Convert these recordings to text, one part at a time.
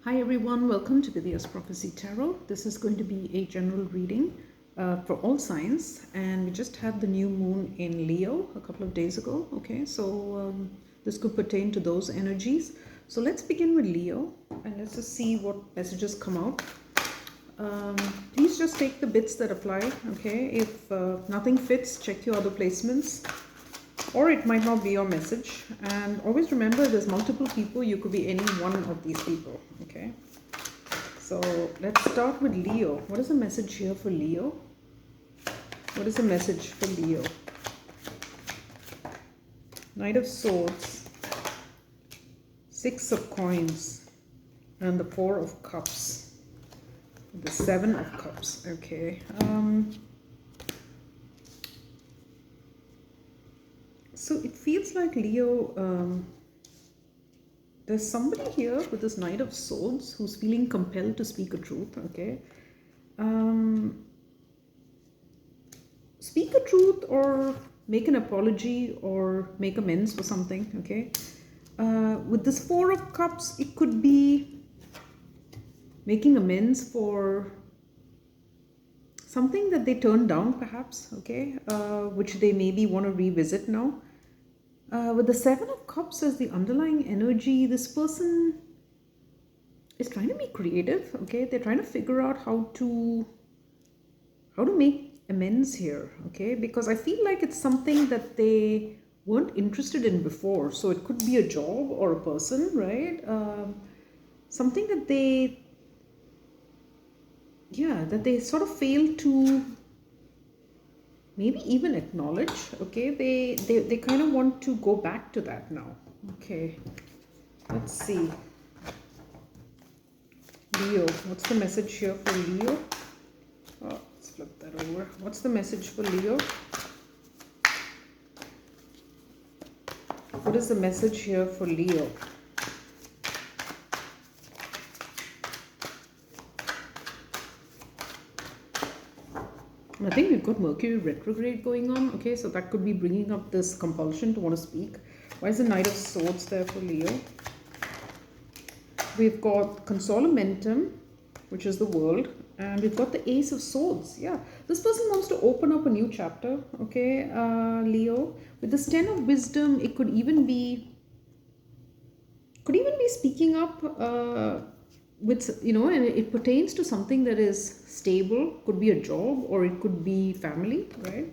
Hi everyone, welcome to Vidya's Prophecy Tarot. This is going to be a general reading for all signs, and we just had the new moon in Leo a couple of days ago. Okay, so this could pertain to those energies. So let's begin with Leo and let's just see what messages come out. Please just take the bits that apply. Okay, if nothing fits, check your other placements, or it might not be your message. And always remember, there's multiple people. You could be any one of these people. Okay, so let's start with Leo. What is the message here for Leo? What is the message for Leo? Knight of Swords, Six of Coins, and the Four of Cups, the Seven of Cups. Okay, so it feels like Leo, there's somebody here with this Knight of Swords who's feeling compelled to speak a truth. Okay, speak a truth or make an apology or make amends for something. Okay, with this Four of Cups, it could be making amends for something that they turned down, perhaps. Okay, which they maybe want to revisit now. With the Seven of Cups as the underlying energy, this person is trying to be creative. Okay, they're trying to figure out how to make amends here. Okay, because I feel like it's something that they weren't interested in before. So it could be a job or a person, right? Something that they sort of fail to maybe even acknowledge. Okay, they kind of want to go back to that now. Okay, let's see. Leo, what's the message here for Leo? Oh, let's flip that over. What's the message for Leo? What is the message here for Leo? I think we've got Mercury retrograde going on. Okay, so that could be bringing up this compulsion to want to speak. Why is the Knight of Swords there for Leo? We've got Consolamentum, which is the world, and we've got the Ace of Swords. Yeah, this person wants to open up a new chapter. Okay, Leo. With this Ten of Wisdom, it could even be speaking up with, and it pertains to something that is stable. Could be a job or it could be family, right?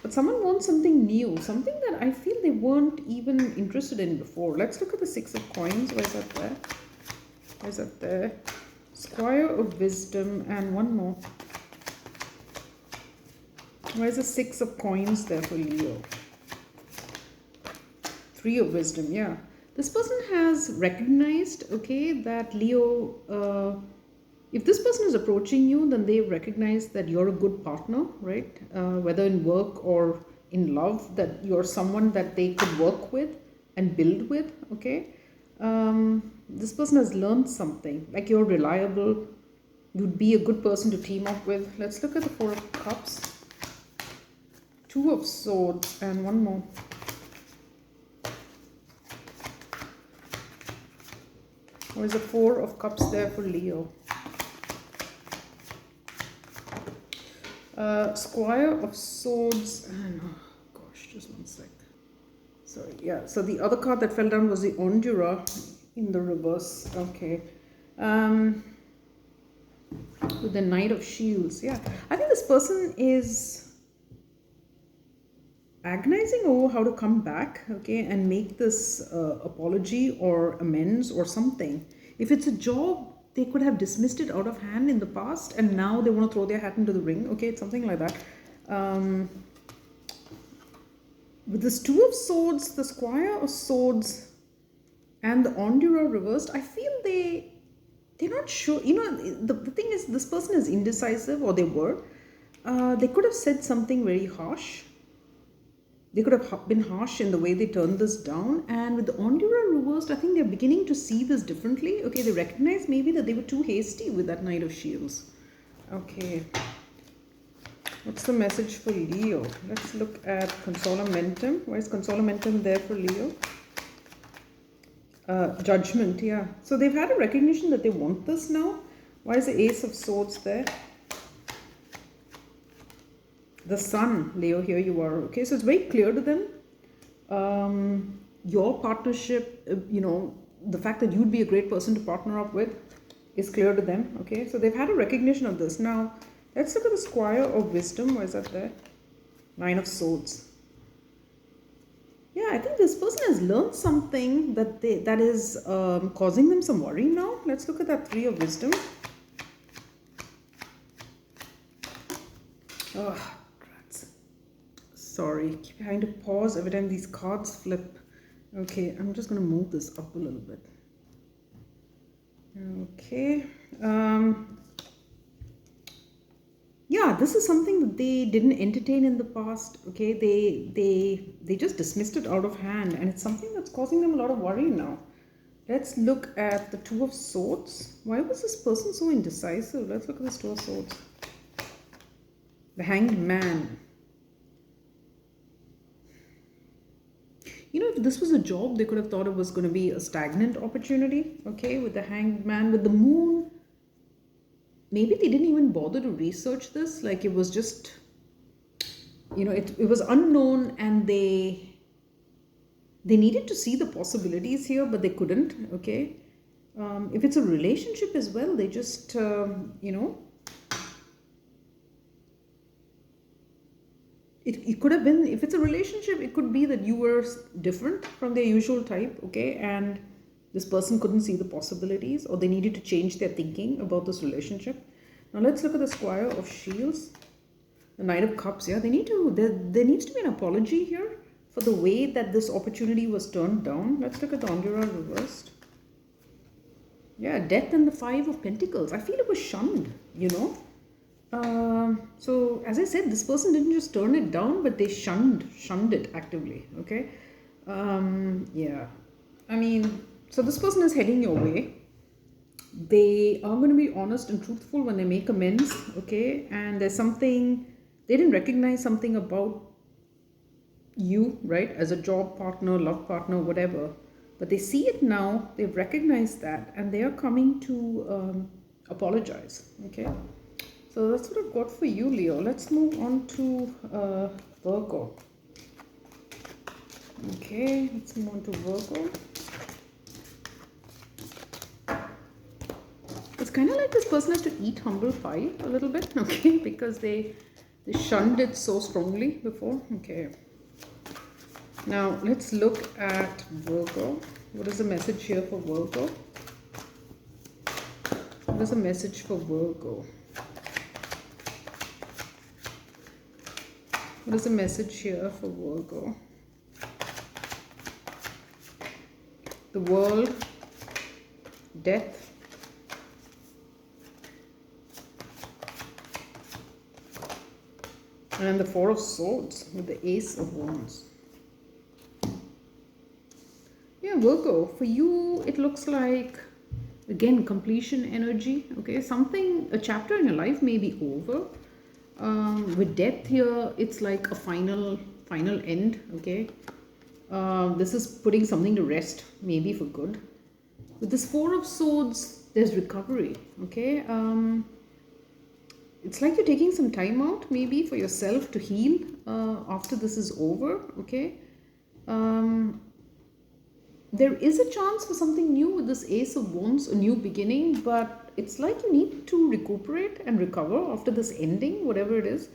But someone wants something new, something that I feel they weren't even interested in before. Let's look at the Six of Coins. Where's that there? Where's that there? Squire of Wisdom and one more. Where's the Six of Coins there for Leo? Three of Wisdom, yeah. This person has recognized, okay, that Leo, if this person is approaching you, then they recognize that you're a good partner, right? Whether in work or in love, that you're someone that they could work with and build with, okay? This person has learned something, like you're reliable, you'd be a good person to team up with. Let's look at the Four of Cups, Two of Swords, and one more. Or is the Four of Cups there for Leo? Squire of Swords, and oh gosh, just one sec. Sorry, yeah. So the other card that fell down was the Ondura in the reverse. Okay. With the Knight of Shields. Yeah, I think this person is agonizing over how to come back, okay, and make this apology or amends or something. If it's a job, they could have dismissed it out of hand in the past, and now they want to throw their hat into the ring. Okay, it's something like that. With this Two of Swords, the Squire of Swords, and the Ondura reversed, I feel they're not sure. The thing is, this person is indecisive, or they were. They could have said something very harsh. They could have been harsh in the way they turned this down. And with the Ondura reversed, I think they're beginning to see this differently. Okay, they recognize maybe that they were too hasty with that Knight of Shields. Okay. What's the message for Leo? Let's look at Consolamentum. Why is Consolamentum there for Leo? Judgment, yeah. So they've had a recognition that they want this now. Why is the Ace of Swords there? The Sun, Leo, here you are. Okay, so it's very clear to them. Your partnership, the fact that you'd be a great person to partner up with is clear to them. Okay, so they've had a recognition of this. Now, let's look at the Squire of Wisdom. Why is that there? Nine of Swords. Yeah, I think this person has learned something that is causing them some worry now. Let's look at that Three of Wisdom. Oh, rats. Sorry, keep trying to pause every time these cards flip. Okay, I'm just going to move this up a little bit. Okay. Yeah, this is something that they didn't entertain in the past. Okay, they just dismissed it out of hand, and it's something that's causing them a lot of worry now. Let's look at the Two of Swords. Why was this person so indecisive? Let's look at this Two of Swords. The Hanged Man. If this was a job, they could have thought it was going to be a stagnant opportunity. Okay, with the Hanged Man, with the Moon. Maybe they didn't even bother to research this. Like it was just, it was unknown, and they needed to see the possibilities here, but they couldn't. Okay, if it's a relationship as well, they just, It could have been, if it's a relationship, it could be that you were different from their usual type, okay, and this person couldn't see the possibilities, or they needed to change their thinking about this relationship. Now let's look at the Squire of Shields, the Knight of Cups. Yeah, there needs to be an apology here for the way that this opportunity was turned down. Let's look at the Ondura reversed. Yeah, Death and the Five of Pentacles. I feel it was shunned, So as I said, this person didn't just turn it down, but they shunned it actively. Okay. Yeah. So this person is heading your way. They are going to be honest and truthful when they make amends. Okay. And there's something, they didn't recognize something about you, right? As a job partner, love partner, whatever. But they see it now. They've recognized that, and they are coming to apologize. Okay. So that's what I've got for you, Leo. Let's move on to Virgo. Okay, let's move on to Virgo. It's kind of like this person has to eat humble pie a little bit, okay, because they shunned it so strongly before. Okay. Now, let's look at Virgo. What is the message here for Virgo? What is the message for Virgo? What is the message here for Virgo? The World, Death, and the Four of Swords with the Ace of Wands. Yeah, Virgo, for you, it looks like, again, completion energy. Okay, a chapter in your life may be over. With Death here, it's like a final end. Okay, this is putting something to rest, maybe for good. With this Four of Swords, there's recovery. Okay, it's like you're taking some time out, maybe for yourself to heal after this is over. Okay, there is a chance for something new with this Ace of Wands, a new beginning, but it's like you need to recuperate and recover after this ending, whatever it is.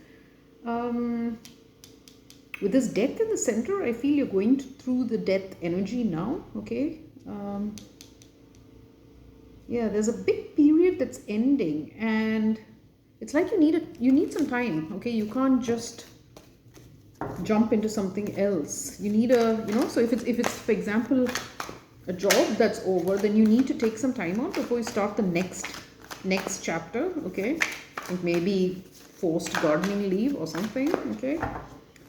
With this Death in the center, I feel you're going through the death energy now. Okay. Yeah, there's a big period that's ending, and it's like you need some time. Okay, you can't just jump into something else. You need so if it's for example a job that's over, then you need to take some time out before you start the next chapter. Okay, like maybe forced gardening leave or something. Okay,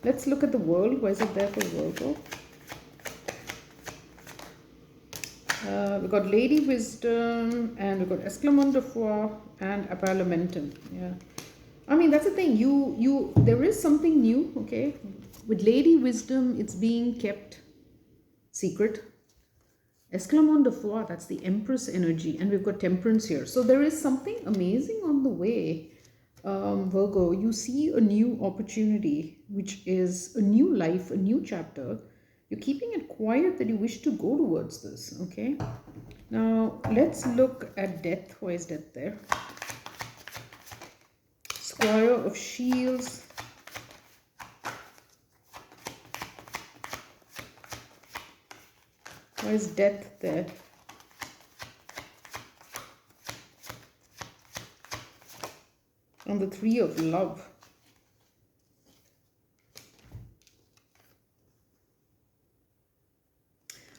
let's look at the World. Why is it there for Virgo? We've got Lady Wisdom, and we've got Esclamant de Foi and Appellamentum. Yeah, that's the thing. There is something new. Okay, with Lady Wisdom, it's being kept secret. Esclamant de foi, that's the Empress energy, and we've got Temperance here. So there is something amazing on the way, Virgo. You see a new opportunity, which is a new life, a new chapter. You're keeping it quiet that you wish to go towards this, okay? Now, let's look at death. Why is death there? Squire of Shields. Why is death there? And the Three of Love.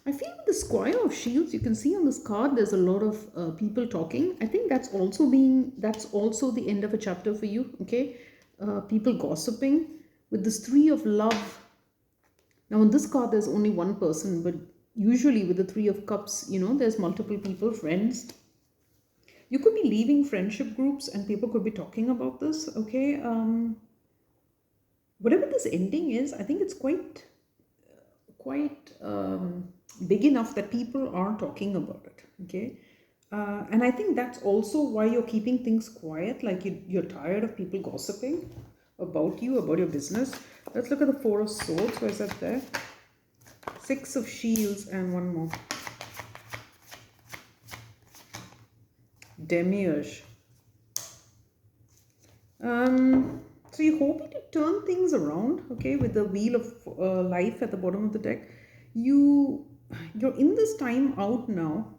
I feel with the Squire of Shields, you can see on this card, there's a lot of people talking. I think that's also the end of a chapter for you, okay? People gossiping. With this Three of Love. Now on this card, there's only one person, but usually with the Three of Cups, you know, there's multiple people, friends. You could be leaving friendship groups and people could be talking about this, okay? Whatever this ending is, I think it's quite big enough that people are talking about it, okay? And I think that's also why you're keeping things quiet, like you're tired of people gossiping about you, about your business. Let's look at the Four of Swords. Where is that there? Six of Shields and one more. Demiurge. So you're hoping to turn things around, okay, with the Wheel of Life at the bottom of the deck. You're in this time out now,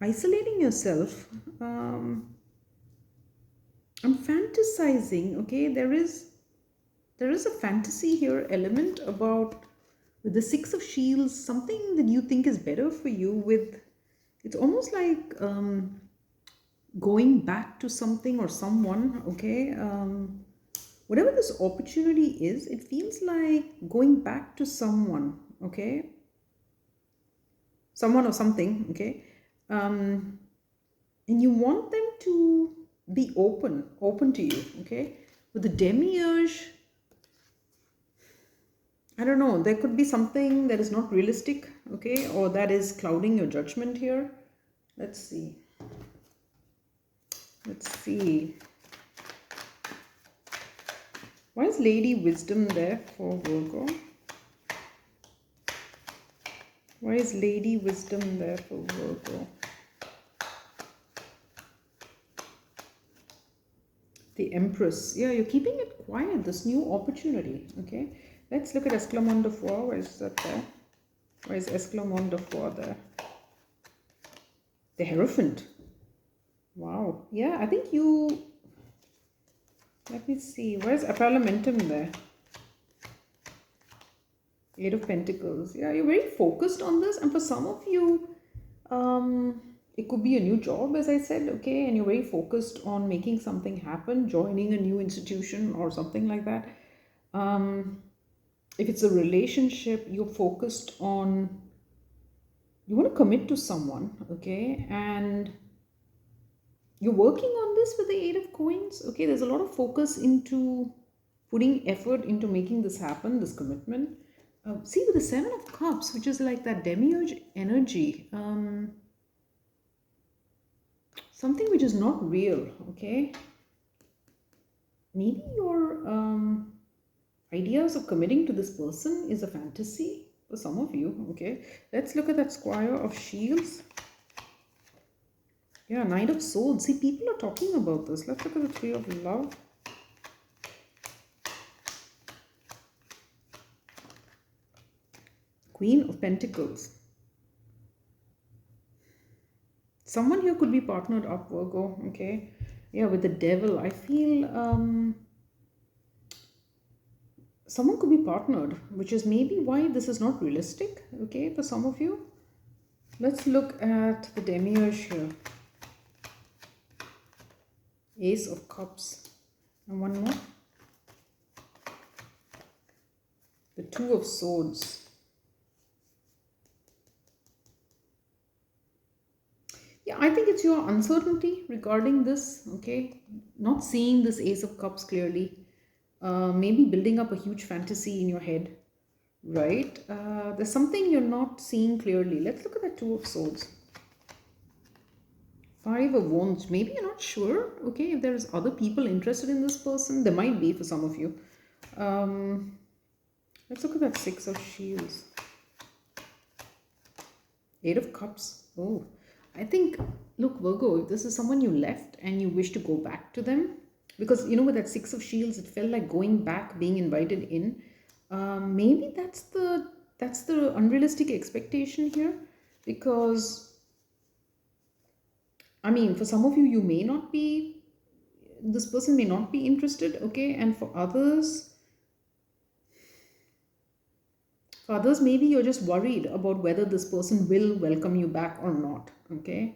isolating yourself. I'm fantasizing, okay. There is a fantasy here element about, with the Six of Shields, something that you think is better for you. With, it's almost like going back to something or someone, okay. Whatever this opportunity is, it feels like going back to someone, okay, someone or something, okay. And you want them to be open to you, okay. With the Demiurge, I don't know, there could be something that is not realistic, okay, or that is clouding your judgment here. Let's see. Why is Lady Wisdom there for Virgo? Why is Lady Wisdom there for Virgo? The Empress. Yeah, you're keeping it quiet, this new opportunity, okay. Let's look at Esclamant de foi. Where is that there? Why is Esclamant de foi there? The Hierophant. Wow. Yeah, I think you... Let me see. Where's Appalamentum there? Eight of Pentacles. Yeah, you're very focused on this. And for some of you, it could be a new job, as I said, okay? And you're very focused on making something happen, joining a new institution or something like that. If it's a relationship, you're focused on... You want to commit to someone, okay? And you're working on this with the Eight of Coins, okay? There's a lot of focus into putting effort into making this happen, this commitment. See, with the Seven of Cups, which is like that Demiurge energy, something which is not real, okay? Maybe your ideas of committing to this person is a fantasy for some of you, okay? Let's look at that Squire of Shields. Yeah, Knight of Swords. See, people are talking about this. Let's look at the Three of Love. Queen of Pentacles. Someone here could be partnered up, Virgo, okay? Yeah, with the Devil. I feel someone could be partnered, which is maybe why this is not realistic, okay, for some of you. Let's look at the Demiurge here. Ace of Cups. And one more. The Two of Swords. Yeah, I think it's your uncertainty regarding this, okay? Not seeing this Ace of Cups clearly. Maybe building up a huge fantasy in your head. right? There's something you're not seeing clearly. Let's look at the Two of Swords. Five of Wands. Maybe you're not sure, okay, if there's other people interested in this person. There might be for some of you. Let's look at that Six of Shields. Eight of Cups. Oh, I think, look, Virgo, if this is someone you left and you wish to go back to them, because, you know, with that Six of Shields, it felt like going back, being invited in. Maybe that's the unrealistic expectation here, because I mean, for some of you, you may not be, this person may not be interested, okay? And for others, maybe you're just worried about whether this person will welcome you back or not, okay?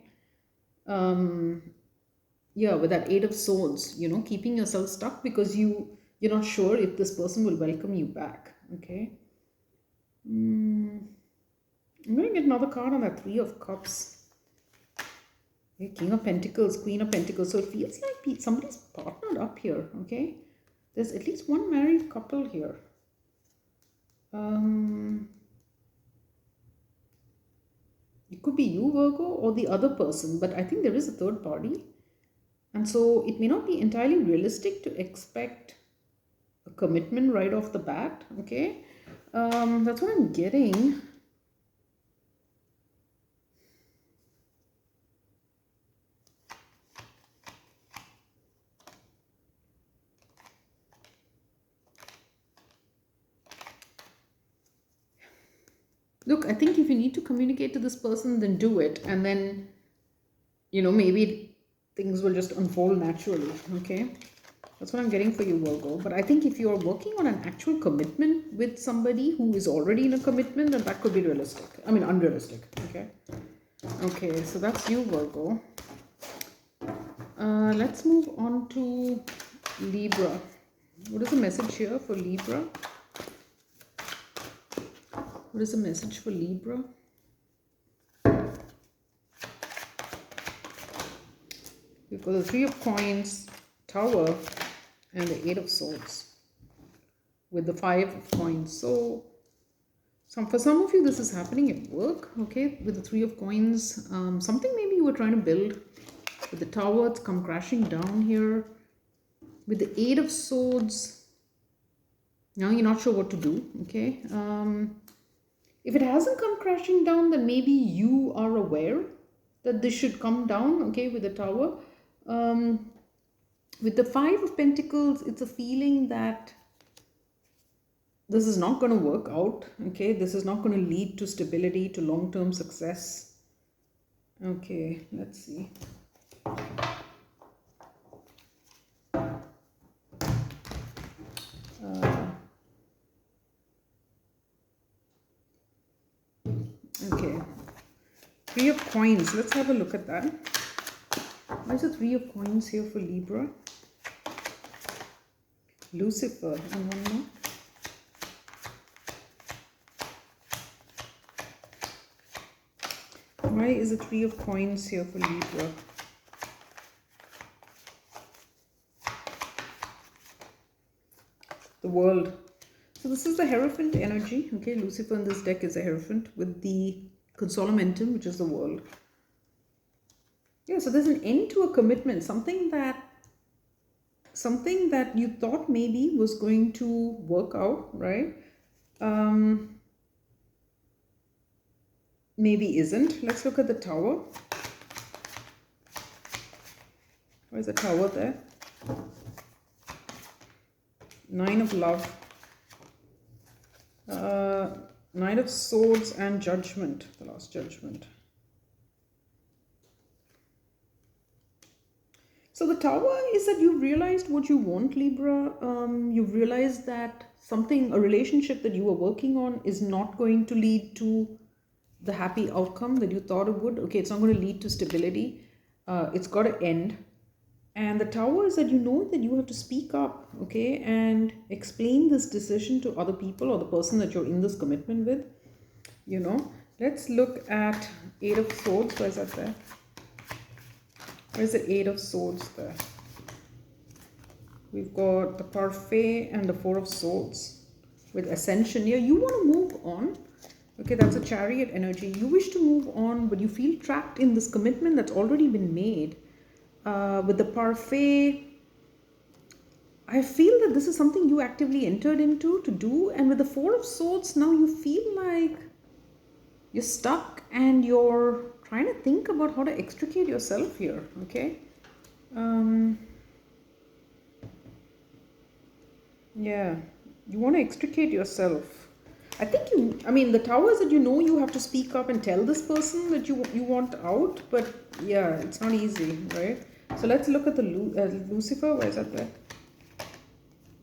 Yeah, with that Eight of Swords, you know, keeping yourself stuck because you're not sure if this person will welcome you back, okay? I'm going to get another card on that Three of Cups. Okay, King of Pentacles, Queen of Pentacles. So it feels like somebody's partnered up here, okay? There's at least one married couple here. It could be you, Virgo, or the other person, but I think there is a third party. And so it may not be entirely realistic to expect a commitment right off the bat, okay? That's what I'm getting. Look, I think if you need to communicate to this person, then do it. And then, you know, maybe things will just unfold naturally, okay? That's what I'm getting for you, Virgo. But I think if you're working on an actual commitment with somebody who is already in a commitment, then that could be realistic. I mean, unrealistic, okay? Okay, so that's you, Virgo. Let's move on to Libra. What is the message here for Libra? What is the message for Libra? We've got the Three of Coins, Tower, and the Eight of Swords with the Five of Coins. So for some of you, this is happening at work, okay? With the Three of Coins, something maybe you were trying to build. With the Tower, it's come crashing down here. With the Eight of Swords, now you're not sure what to do, okay? If it hasn't come crashing down, then maybe you are aware that this should come down, okay, with the Tower. With the Five of Pentacles, it's a feeling that this is not going to work out, okay? This is not going to lead to stability, to long-term success. Okay, let's see. Okay, Three of Coins. Let's have a look at that. Why is the Three of Coins here for Libra? Lucifer and one more. Why is the Three of Coins here for Libra? The World. So this is the Hierophant energy. Okay, Lucifer in this deck is a Hierophant with the Consolamentum, which is the World. Yeah, so there's an end to a commitment. Something that you thought maybe was going to work out, right? Maybe isn't. Let's look at the Tower. Where's the Tower there? Nine of Love. Nine of Swords and Judgment. The Last Judgment. So the Tower is that you've realized what you want, Libra. You've realized that a relationship that you were working on is not going to lead to the happy outcome that you thought it would. Okay, it's not going to lead to stability. It's got to end. And the Tower is that you know that you have to speak up, okay, and explain this decision to other people or the person that you're in this commitment with, you know. Let's look at Eight of Swords. Where's that there? Where's the Eight of Swords there? We've got the Parfait and the Four of Swords. with ascension here. You want to move on. Okay, that's a chariot energy. You wish to move on, but you feel trapped in this commitment that's already been made. With the parfait, I feel that this is something you actively entered into to do. And with the Four of Swords, now you feel like you're stuck and you're trying to think about how to extricate yourself here. Okay. Yeah, you want to extricate yourself. I think the Tower is that you have to speak up and tell this person that you want out, but yeah, it's not easy, right? So let's look at the Lucifer. Where is that there?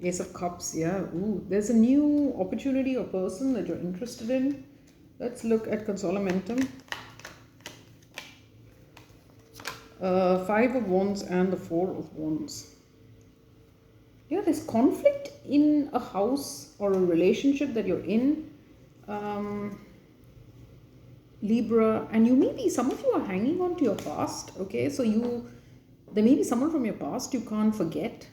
Ace of Cups, yeah. Ooh, there's a new opportunity or person that you're interested in. Let's look at Consolamentum. Five of Wands and the Four of Wands. Yeah, there's conflict in a house or a relationship that you're in, Libra, and some of you are hanging on to your past, okay? So there may be someone from your past you can't forget,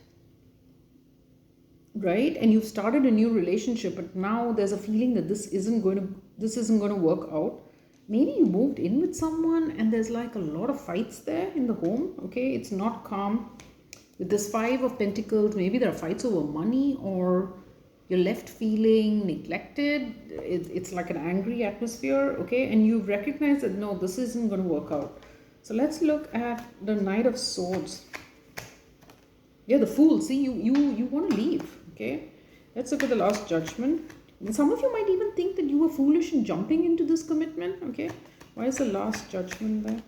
right? And you've started a new relationship, but now there's a feeling that this isn't going to work out. Maybe you moved in with someone and there's like a lot of fights there in the home, okay? It's not calm. With this Five of Pentacles, maybe there are fights over money, or you're left feeling neglected. It's like an angry atmosphere, okay? And you've recognized that, no, this isn't going to work out. So let's look at the Knight of Swords. Yeah, the Fool. See, you want to leave, okay? Let's look at the Last Judgment. And some of you might even think that you were foolish in jumping into this commitment, okay? Why is the Last Judgment there?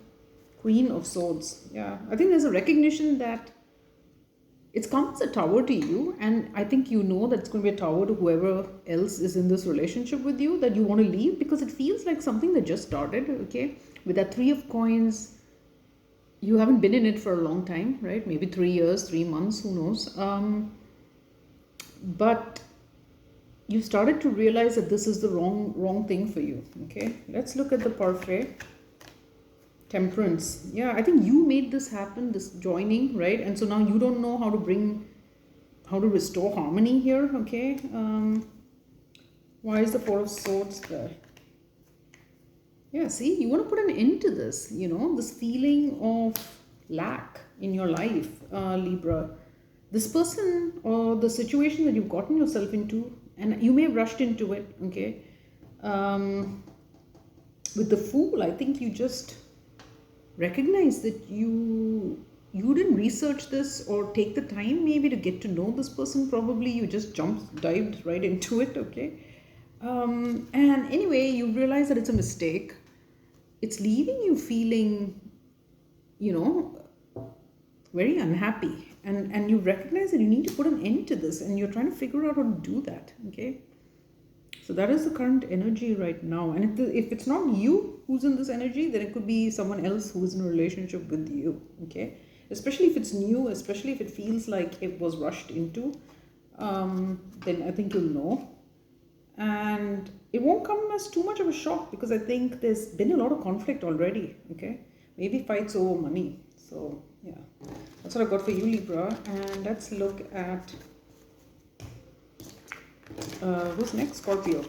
Queen of Swords. Yeah, I think there's a recognition that it's come as a tower to you, and I think you know that it's going to be a tower to whoever else is in this relationship with you, that you want to leave because it feels like something that just started, okay? With that Three of Coins, you haven't been in it for a long time, right? Maybe 3 years, 3 months, who knows? But you started to realize that this is the wrong thing for you, okay? Let's look at the parfait. Temperance. Yeah, I think you made this happen, this joining, right? And so now you don't know how to restore harmony here, okay? Why is the Four of Swords there? Yeah, see, you want to put an end to this, this feeling of lack in your life, Libra. This person or the situation that you've gotten yourself into, and you may have rushed into it, okay? With the Fool, I think you just recognize that you didn't research this or take the time maybe to get to know this person. Probably you just dived right into it, okay? And anyway, you realize that it's a mistake. It's leaving you feeling, very unhappy. And you recognize that you need to put an end to this, and you're trying to figure out how to do that, okay? So that is the current energy right now. And if it's not you who's in this energy, then it could be someone else who's in a relationship with you, okay? Especially if it's new, especially if it feels like it was rushed into, then I think you'll know. And it won't come as too much of a shock because I think there's been a lot of conflict already, okay? Maybe fights over money. So, yeah. That's what I got for you, Libra. And let's look at... who's next? Scorpio.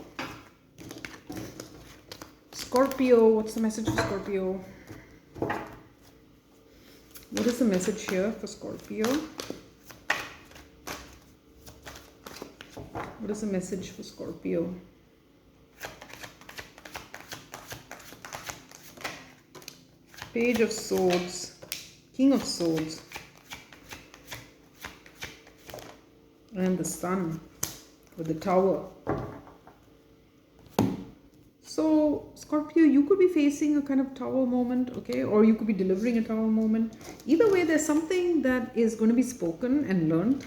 Scorpio, what's the message for Scorpio? What is the message here for Scorpio? What is the message for Scorpio? Page of Swords, King of Swords, and the Sun with the Tower. So Scorpio, you could be facing a kind of tower moment, okay? Or you could be delivering a tower moment. Either way, there's something that is going to be spoken and learned.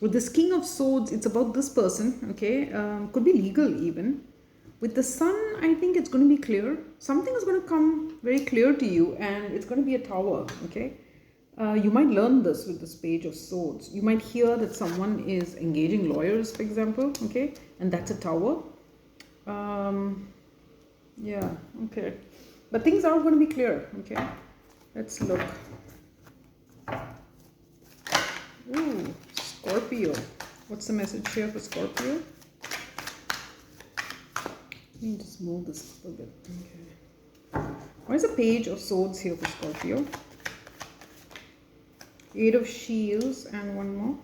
With this King of Swords, it's about this person, okay? Could be legal even. With the Sun, I think it's going to be clear. Something is going to come very clear to you, and it's going to be a tower, okay? You might learn this with this Page of Swords. You might hear that someone is engaging lawyers, for example, okay? And that's a tower. Yeah, okay. But things are going to be clear, okay? Let's look. Ooh, Scorpio. What's the message here for Scorpio? Let me just move this a bit. Okay. Why is the Page of Swords here for Scorpio? Eight of Shields and one more.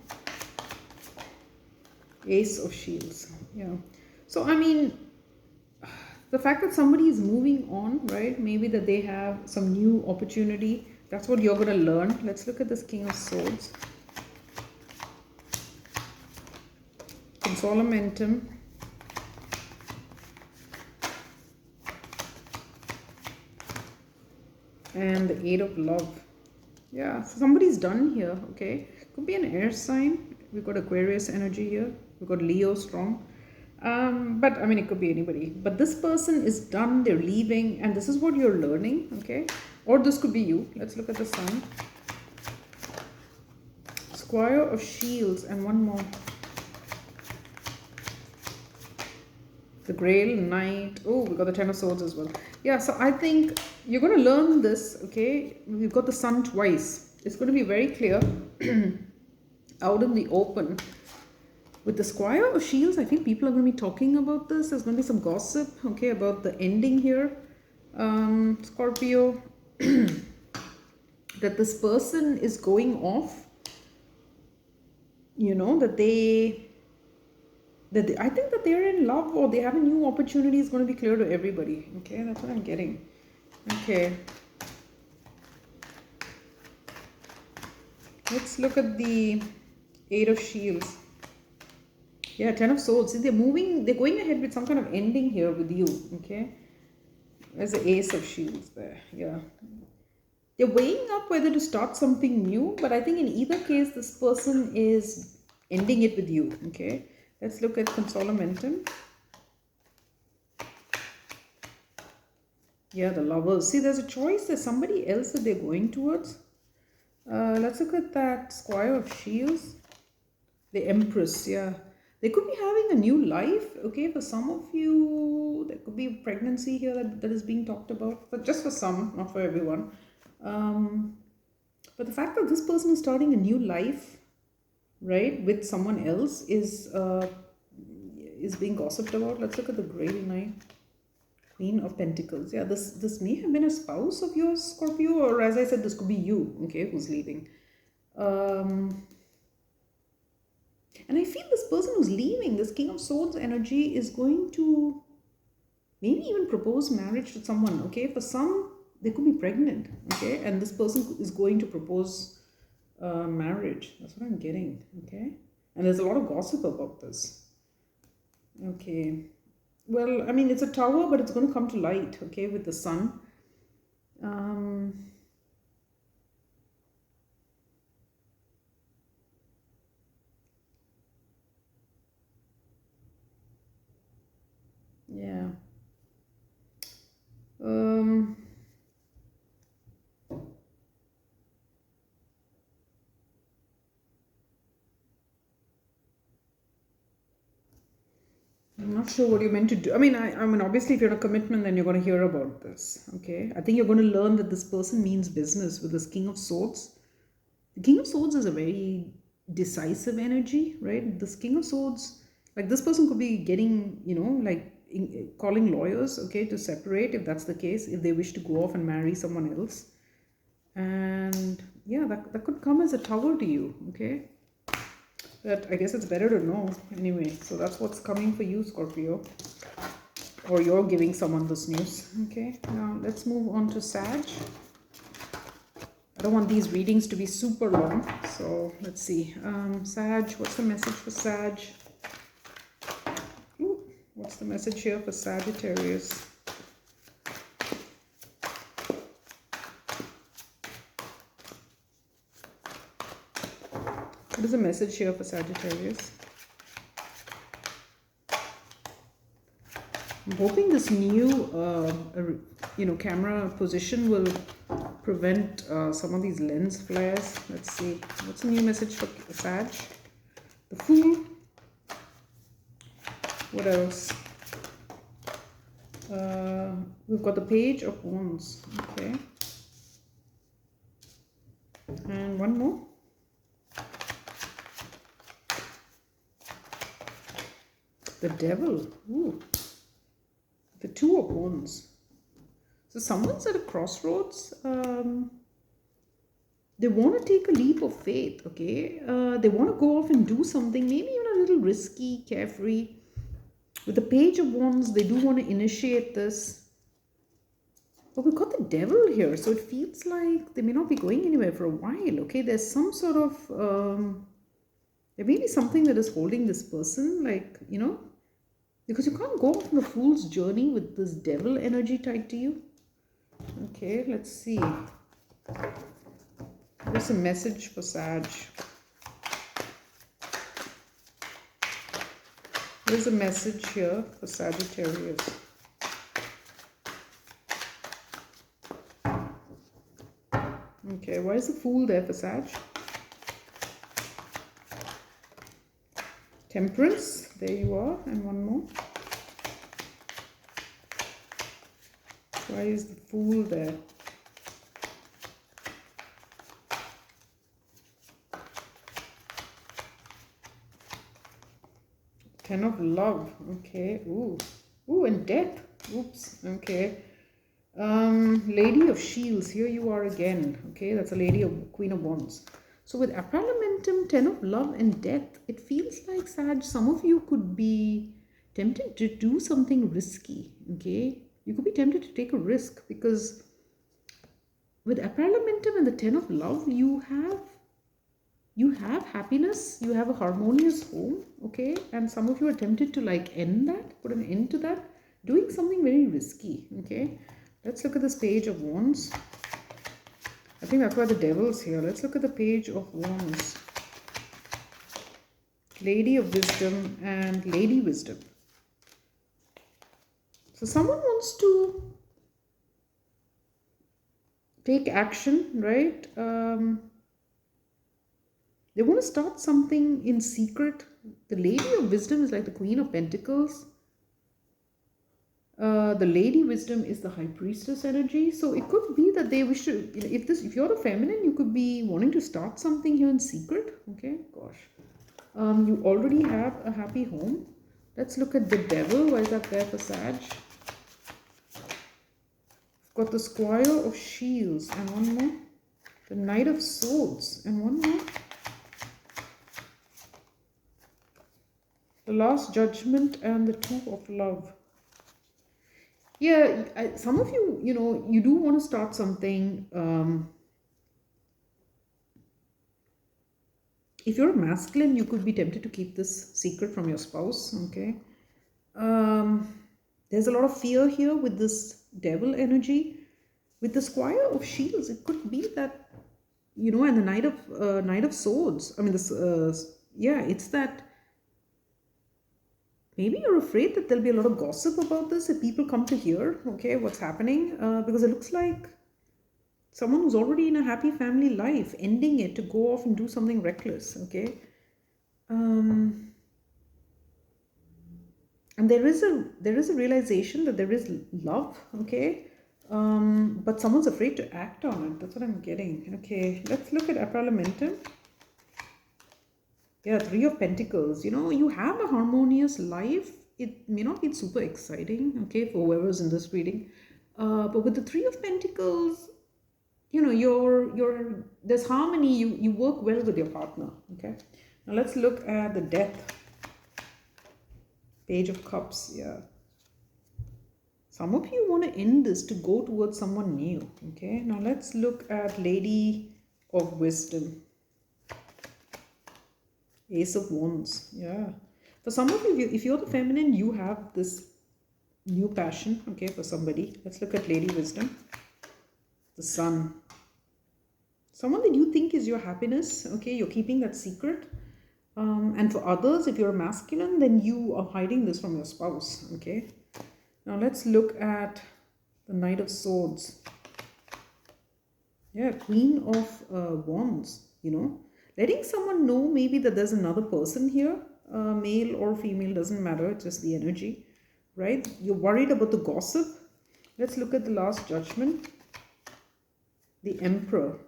Ace of Shields. Yeah. So, I mean, the fact that somebody is moving on, right? Maybe that they have some new opportunity. That's what you're going to learn. Let's look at this King of Swords. Consolamentum. And the Eight of Love. Yeah, so somebody's done here, okay? Could be an air sign. We've got Aquarius energy here. We've got Leo strong. But I mean, it could be anybody. But this person is done, they're leaving, and this is what you're learning, okay? Or this could be you. Let's look at the Sun. Squire of Shields and one more. The Grail, Knight. Oh, we got the Ten of Swords as well. Yeah, so I think you're going to learn this, okay? We've got the Sun twice. It's going to be very clear out in the open. With the Squire of Shields, I think people are going to be talking about this. There's going to be some gossip, okay, about the ending here. Scorpio, that this person is going off, you know, I think that they're in love or they have a new opportunity is going to be clear to everybody. Okay, that's what I'm getting. Okay. Let's look at the Eight of Shields. Yeah, Ten of Swords. See, they're going ahead with some kind of ending here with you. Okay. There's the Ace of Shields there. Yeah. They're weighing up whether to start something new, but I think in either case, this person is ending it with you. Okay. Let's look at Consolamentum. Yeah, the Lovers. See, there's a choice. There's somebody else that they're going towards. Let's look at that Squire of Shields. The Empress, yeah. They could be having a new life, okay? For some of you, there could be pregnancy here that is being talked about. But just for some, not for everyone. But the fact that this person is starting a new life, right, with someone else is being gossiped about. Let's look at the Grail Knight. Queen of Pentacles. Yeah, this may have been a spouse of yours, Scorpio, or as I said, this could be you, okay, who's leaving. And I feel this person who's leaving, this King of Swords energy, is going to maybe even propose marriage to someone, okay? For some, they could be pregnant, okay? And this person is going to propose marriage. That's what I'm getting, okay? And there's a lot of gossip about this. Okay. Well, I mean, it's a tower, but it's going to come to light, okay, with the Sun. Yeah. I'm not sure what you're meant to do. I mean, obviously, if you're in a commitment, then you're going to hear about this, okay? I think you're going to learn that this person means business with this King of Swords. The King of Swords is a very decisive energy, right? This King of Swords, like this person could be getting, you know, like calling lawyers, okay, to separate if that's the case, if they wish to go off and marry someone else. And yeah, that could come as a tower to you, okay? But I guess it's better to know anyway. So that's what's coming for you, Scorpio. Or you're giving someone this news. Okay, now let's move on to Sag. I don't want these readings to be super long. So let's see. Sag, what's the message for Sag? Ooh, what's the message here for Sagittarius? What is the message here for Sagittarius? I'm hoping this new, camera position will prevent some of these lens flares. Let's see. What's the new message for Sag? The Fool. What else? We've got the Page of Wands. Okay. And one more. The devil. Ooh. The Two of Wands. So someone's at a crossroads. They want to take a leap of faith, okay? They want to go off and do something, maybe even a little risky, carefree. With the Page of Wands, they do want to initiate this. But we've got the devil here, so it feels like they may not be going anywhere for a while, okay? There's some sort of, there may be something that is holding this person, like, you know, because you can't go off on a fool's journey with this devil energy tied to you. Okay, let's see. There's a message for Sag. There's a message here for Sagittarius. Okay, why is the Fool there for Sag? Temperance, there you are, and one more. Why is the Fool there? Ten of Love, okay, ooh, and Death, oops, okay. Lady of Shields, here you are again, okay, that's a Lady of Queen of Wands. So with Apparamentum, Ten of Love and Death, it feels like, Sag, some of you could be tempted to do something risky, okay. You could be tempted to take a risk because with Apparamentum and the Ten of Love, you have happiness, you have a harmonious home, okay, and some of you are tempted to like end that, put an end to that, doing something very risky, okay. Let's look at this Page of Wands. I think that's why the devil's here. Let's look at the Page of Wands. Lady of Wisdom and Lady Wisdom. So someone wants to take action, right? They want to start something in secret. The Lady of Wisdom is like the Queen of Pentacles. The Lady Wisdom is the High Priestess energy. So it could be that they wish to, you know, if you're the feminine, you could be wanting to start something here in secret. Okay, gosh. You already have a happy home. Let's look at the Devil. Why is that there for Sag? We've got the Squire of Shields and one more. The Knight of Swords and one more. The Last Judgment and the Two of Love. Yeah, some of you, you know, you do want to start something. If you're a masculine, you could be tempted to keep this secret from your spouse, okay? There's a lot of fear here with this devil energy. With the Squire of Shields, it could be that, you know, and the Knight of Swords. I mean, this, yeah, it's that maybe you're afraid that there'll be a lot of gossip about this if people come to hear, okay, what's happening. Because it looks like someone who's already in a happy family life, ending it to go off and do something reckless, okay. And there is a realization that there is love, okay. But someone's afraid to act on it. That's what I'm getting. Okay, let's look at Apparamentum. Yeah, Three of Pentacles. You know, you have a harmonious life. It may not be super exciting, okay, for whoever's in this reading. But with the Three of Pentacles, you know, there's harmony. You work well with your partner, okay. Now let's look at the Death. Page of Cups, yeah. Some of you want to end this to go towards someone new, okay. Now let's look at Lady of Wisdom. Ace of Wands, yeah. For some of you, if you're the feminine, you have this new passion, okay, for somebody. Let's look at Lady Wisdom. The Sun. Someone that you think is your happiness, okay, you're keeping that secret. And for others, if you're a masculine, then you are hiding this from your spouse, okay. Now let's look at the Knight of Swords. Yeah, Queen of Wands, you know. Letting someone know maybe that there's another person here, male or female, doesn't matter, it's just the energy, right? You're worried about the gossip. Let's look at the Last Judgment, the Emperor,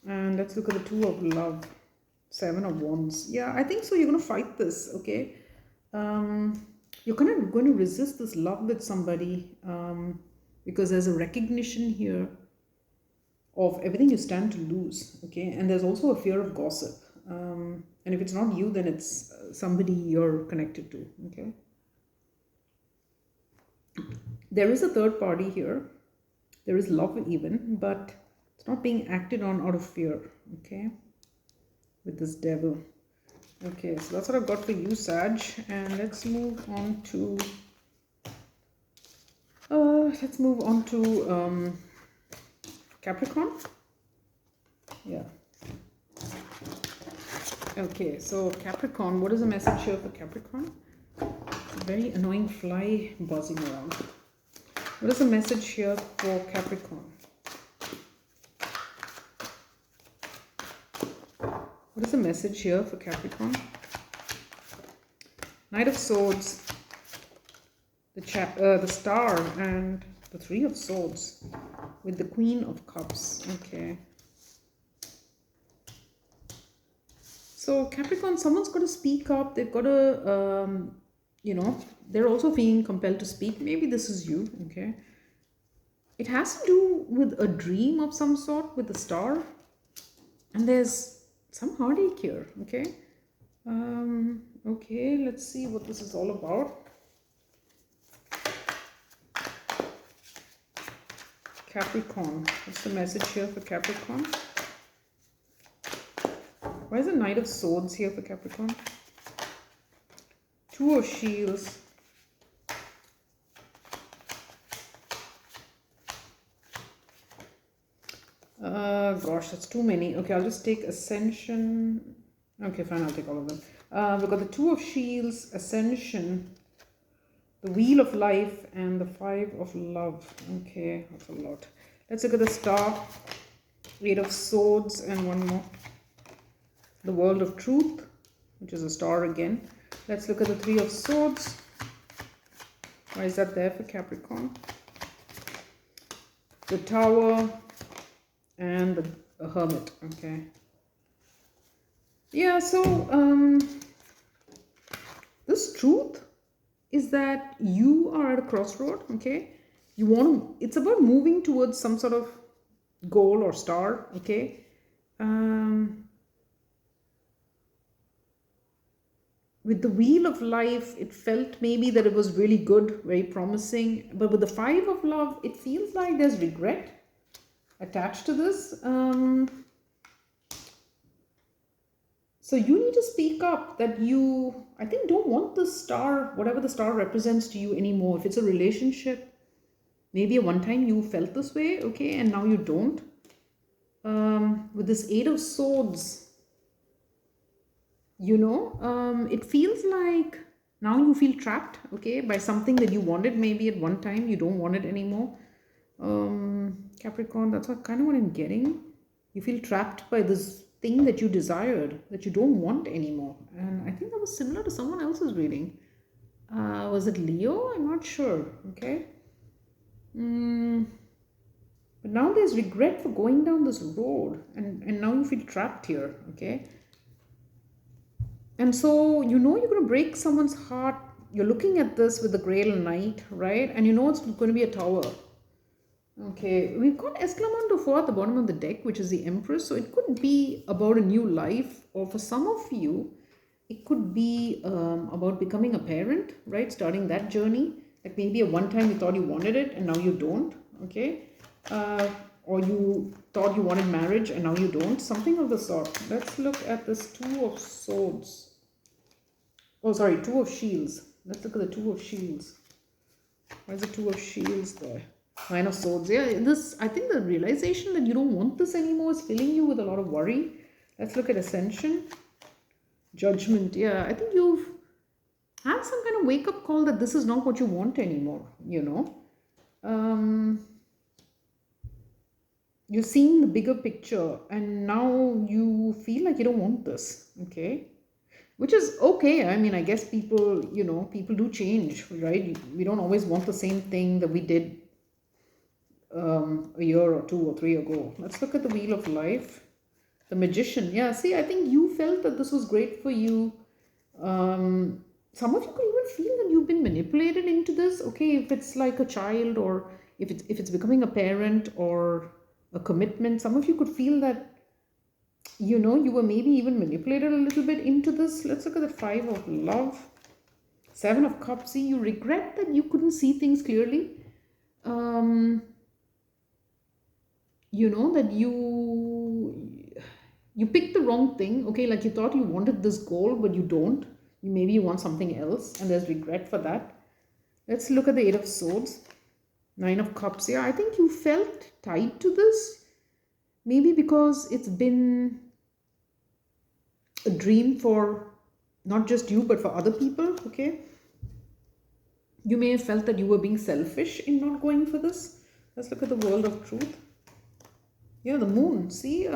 and let's look at the Two of Love, Seven of Wands. Yeah, I think so. You're going to fight this, okay? You're kind of going to resist this love with somebody because there's a recognition here of everything you stand to lose, okay? And there's also a fear of gossip. And if it's not you, then it's somebody you're connected to, okay? There is a third party here. There is love even, but it's not being acted on out of fear, okay? With this devil. Okay, so that's what I've got for you, Sag. And let's move on to Capricorn. Yeah. Okay, so Capricorn, what is the message here for Capricorn? It's a very annoying fly buzzing around. What is the message here for Capricorn? What is the message here for Capricorn? Knight of Swords, the Star, and the Three of Swords with the Queen of Cups. Okay. So Capricorn, someone's got to speak up. They've got to, they're also feeling compelled to speak. Maybe this is you, okay? It has to do with a dream of some sort with the Star. And there's some heartache here, okay? Okay, let's see what this is all about. Capricorn, what's the message here for Capricorn? Why is the Knight of Swords here for Capricorn? Two of Shields. Gosh, that's too many. Okay, I'll just take Ascension. Okay, fine, I'll take all of them. We've got the Two of Shields, Ascension, the Wheel of Life, and the Five of Love. Okay, that's a lot. Let's look at the Star, Eight of Swords, and one more. The World of Truth, which is a star again. Let's look at the Three of Swords. Why is that there for Capricorn? The Tower and the Hermit. Okay. Yeah, so this truth is that you are at a crossroad, okay? It's about moving towards some sort of goal or star, okay? With the Wheel of Life, it felt maybe that it was really good, very promising. But with the Five of Love, it feels like there's regret attached to this. So you need to speak up that you, I think, don't want the star, whatever the star represents to you anymore. If it's a relationship, maybe at one time you felt this way, okay, and now you don't. With this Eight of Swords, it feels like now you feel trapped, okay, by something that you wanted maybe at one time. You don't want it anymore. Capricorn, that's kind of what I'm getting. You feel trapped by this thing that you desired, that you don't want anymore. And I think that was similar to someone else's reading. Was it Leo? I'm not sure, okay. But now there's regret for going down this road. And now you feel trapped here, okay. And so, you're going to break someone's heart. You're looking at this with the Grail Knight, right? And it's going to be a tower. Okay, we've got Esclamando 4 at the bottom of the deck, which is the Empress. So it could be about a new life, or for some of you, it could be about becoming a parent, right? Starting that journey. Like maybe at one time you thought you wanted it and now you don't, okay? Or you thought you wanted marriage and now you don't. Something of the sort. Let's look at this Two of Swords. Oh, sorry, Two of Shields. Let's look at the Two of Shields. Why is the Two of Shields there? Nine of Swords. Yeah, I think the realization that you don't want this anymore is filling you with a lot of worry. Let's look at Ascension. Judgment. Yeah, I think you've had some kind of wake-up call that this is not what you want anymore, You're seeing the bigger picture and now you feel like you don't want this, okay? Which is okay. I mean, I guess people do change, right? We don't always want the same thing that we did a year or 2 or 3 ago. Let's look at the Wheel of Life. The Magician. Yeah, see, I think you felt that this was great for you some of you could even feel that you've been manipulated into this, okay? If it's like a child, or if it's becoming a parent or a commitment, some of you could feel that, you know, you were maybe even manipulated a little bit into this. Let's look at the Five of Love. Seven of Cups. See, you regret that you couldn't see things clearly. You know, that you picked the wrong thing, okay? Like you thought you wanted this goal, but you don't. Maybe you want something else, and there's regret for that. Let's look at the Eight of Swords. Nine of Cups. Yeah, I think you felt tied to this. Maybe because it's been a dream for not just you, but for other people, okay? You may have felt that you were being selfish in not going for this. Let's look at the World of Truth. Yeah, the Moon. See,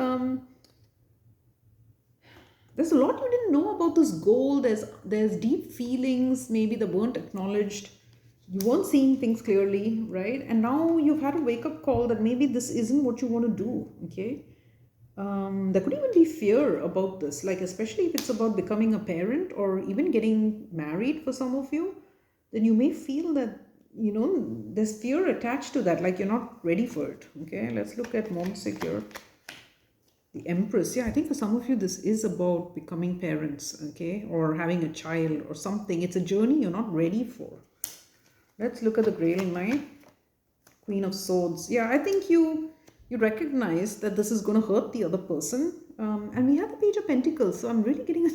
there's a lot you didn't know about this goal. There's deep feelings maybe that weren't acknowledged. You weren't seeing things clearly, right? And now you've had a wake-up call that maybe this isn't what you want to do, okay? There could even be fear about this, like especially if it's about becoming a parent or even getting married for some of you, then you may feel that, you know, there's fear attached to that, like you're not ready for it, okay? Let's look at Monse here. The Empress. Yeah, I think for some of you this is about becoming parents, okay, or having a child or something. It's a journey you're not ready for. Let's look at the Grail Knight. Queen of Swords. Yeah, I think you recognize that this is going to hurt the other person. And we have the Page of Pentacles. So I'm really getting a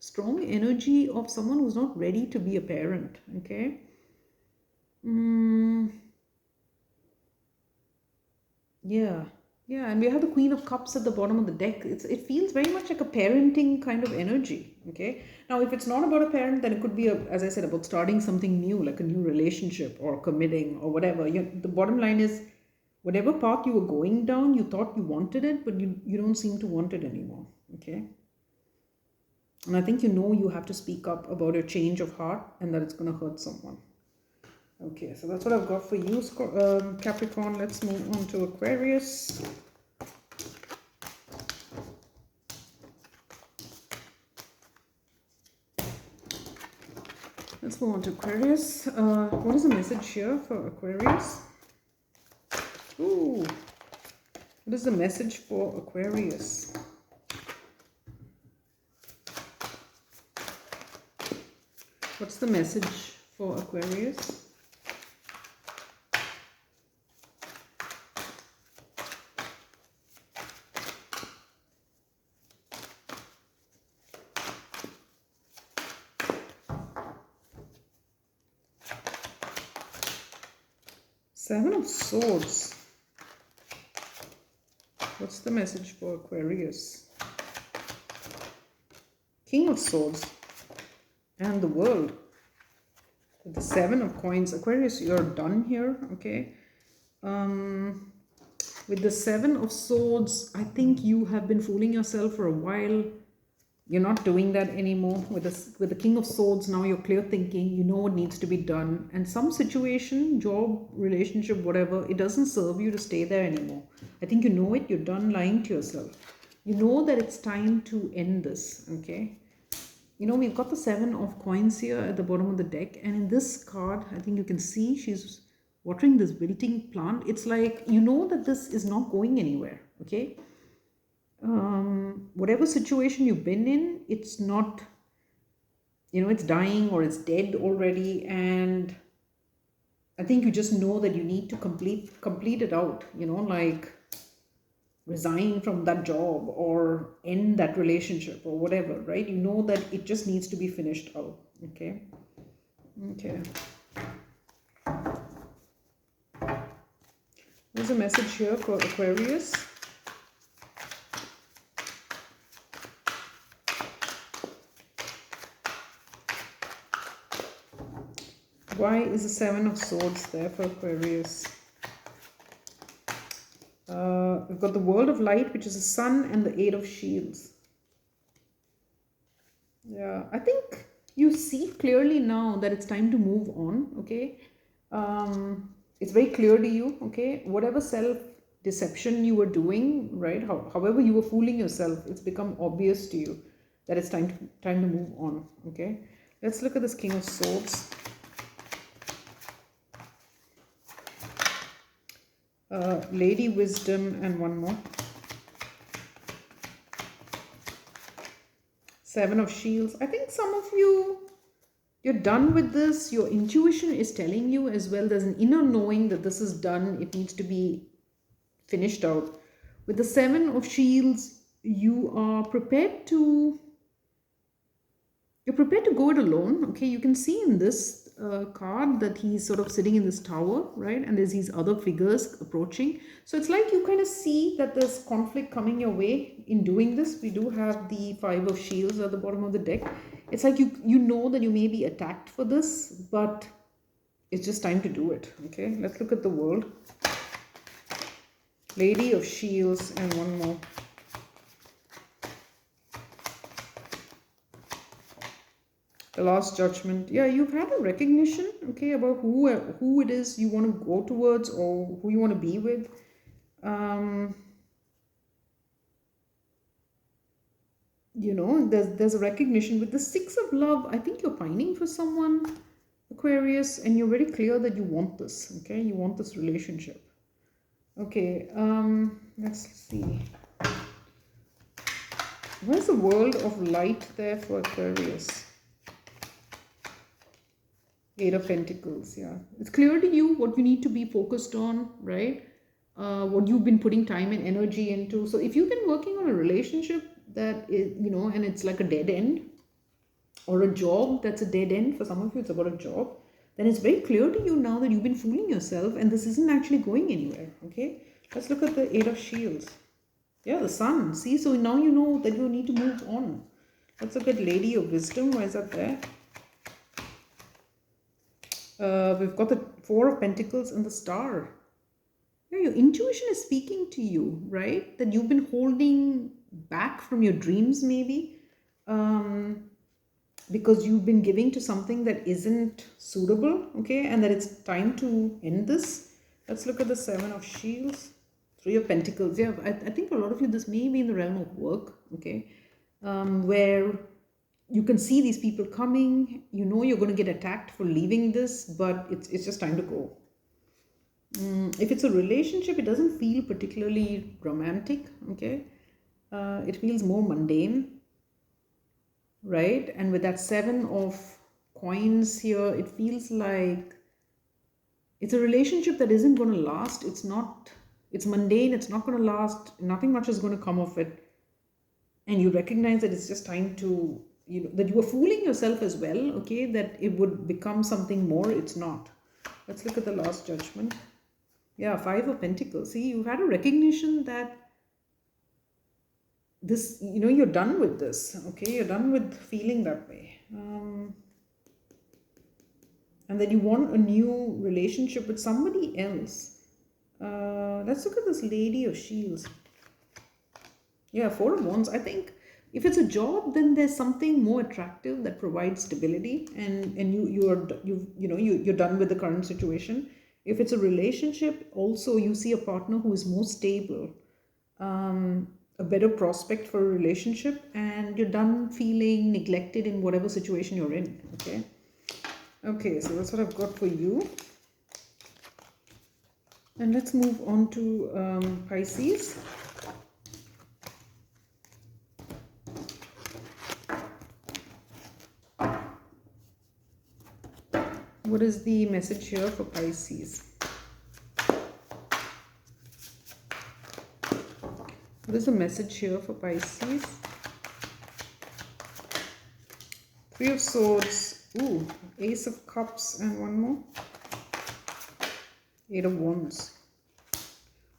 strong energy of someone who's not ready to be a parent, okay? Yeah. Yeah, and we have the Queen of Cups at the bottom of the deck. It feels very much like a parenting kind of energy, okay? Now, if it's not about a parent, then it could be, as I said, about starting something new, like a new relationship or committing or whatever. The bottom line is, whatever path you were going down, you thought you wanted it, but you don't seem to want it anymore, okay? And I think you know you have to speak up about your change of heart and that it's going to hurt someone. Okay, so that's what I've got for you, Capricorn. Let's move on to Aquarius. Let's move on to Aquarius. What is the message here for Aquarius? Ooh, what is the message for Aquarius? What's the message for Aquarius? Seven of Swords. What's the message for Aquarius? King of Swords. And the World. The Seven of Coins. Aquarius, you're done here, okay? With the Seven of Swords, I think you have been fooling yourself for a while. You're not doing that anymore. With the King of Swords, now you're clear thinking. You know what needs to be done. And some situation, job, relationship, whatever, it doesn't serve you to stay there anymore. I think you know it. You're done lying to yourself. You know that it's time to end this, okay? You know, we've got the Seven of Coins here at the bottom of the deck. And in this card, I think you can see she's watering this wilting plant. It's like, you know that this is not going anywhere, okay? Whatever situation you've been in, it's not, you know, it's dying or it's dead already. And I think you just know that you need to complete it out, you know, like resign from that job or end that relationship or whatever, right? You know that it just needs to be finished out, okay? Okay. There's a message here for Aquarius. Why is the Seven of Swords there for Aquarius? We've got the World of Light, which is the Sun, and the Eight of Shields. Yeah, I think you see clearly now that it's time to move on, okay? It's very clear to you, okay? Whatever self-deception you were doing, right? However you were fooling yourself, it's become obvious to you that it's time to move on, okay? Let's look at this King of Swords. Lady Wisdom and one more. Seven of Shields. I think some of you, you're done with this. Your intuition is telling you as well. There's an inner knowing that this is done. It needs to be finished out. With the Seven of Shields, you are prepared to, you're prepared to go it alone. Okay, you can see in this card that he's sort of sitting in this tower, right? And there's these other figures approaching. So it's like you kind of see that there's conflict coming your way in doing this. We do have the Five of Shields at the bottom of the deck. It's like you know that you may be attacked for this, but it's just time to do it. Okay, let's look at the world. Lady of Shields and one more. The Last Judgment. Yeah, you've had a recognition, okay, about who it is you want to go towards or who you want to be with. You know, there's a recognition. With the Six of Love, I think you're pining for someone, Aquarius, and you're very clear that you want this, okay? You want this relationship. Okay, let's see. Where's the world of light there for Aquarius? Eight of Pentacles, yeah. It's clear to you what you need to be focused on, right? What you've been putting time and energy into. So if you've been working on a relationship that is, you know, and it's like a dead end, or a job that's a dead end, for some of you it's about a job, then it's very clear to you now that you've been fooling yourself and this isn't actually going anywhere, okay? Let's look at the Eight of Shields. Yeah, the Sun. See, so now you know that you need to move on. Let's look at Lady of Wisdom. Why is that there? We've got the Four of Pentacles and the Star. Yeah, your intuition is speaking to you, right? That you've been holding back from your dreams maybe, because you've been giving to something that isn't suitable, okay? And that it's time to end this. Let's look at the Seven of Shields. Three of Pentacles. Yeah, I think for a lot of you, this may be in the realm of work, okay? Where you can see these people coming, you know you're going to get attacked for leaving this, but it's just time to go. If it's a relationship, it doesn't feel particularly romantic, okay? It feels more mundane, right? And with that Seven of Coins here, it feels like it's a relationship that isn't going to last. It's mundane, it's not going to last, nothing much is going to come of it. And you recognize that it's just time to, you know, that you are fooling yourself as well, okay, that it would become something more. It's not. Let's look at the Last Judgment. Yeah, Five of Pentacles. See, you've had a recognition that this, you know, you're done with this, okay? You're done with feeling that way. And that you want a new relationship with somebody else. Let's look at this Lady of Shields. Yeah, Four of Wands. I think if it's a job, then there's something more attractive that provides stability, and you're done with the current situation. If it's a relationship, also you see a partner who is more stable, a better prospect for a relationship, and you're done feeling neglected in whatever situation you're in. Okay. Okay, so that's what I've got for you. And let's move on to Pisces. What is the message here for Pisces? What is the message here for Pisces? Three of Swords. Ooh, Ace of Cups and one more. Eight of Wands.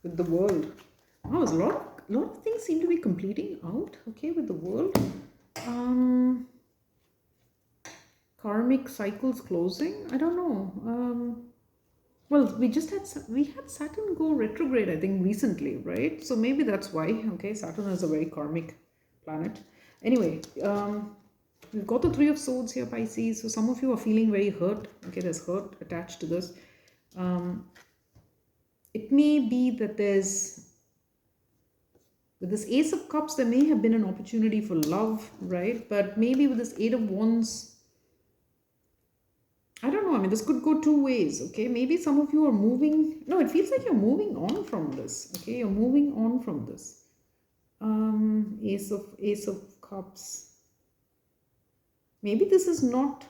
With the World. Oh, there's a lot of things seem to be completing out, okay, with the World. Karmic cycles closing. I don't know. Well, we had Saturn go retrograde, I think, recently, right? So maybe that's why. Okay, Saturn is a very karmic planet. Anyway, we've got the Three of Swords here, Pisces. So some of you are feeling very hurt. Okay, there's hurt attached to this. It may be that with this Ace of Cups, there may have been an opportunity for love, right? But maybe with this Eight of Wands, know. I mean, this could go two ways, okay? Maybe some of you are moving. No, it feels like you're moving on from this, okay? You're moving on from this. Ace of Cups. Maybe this is not.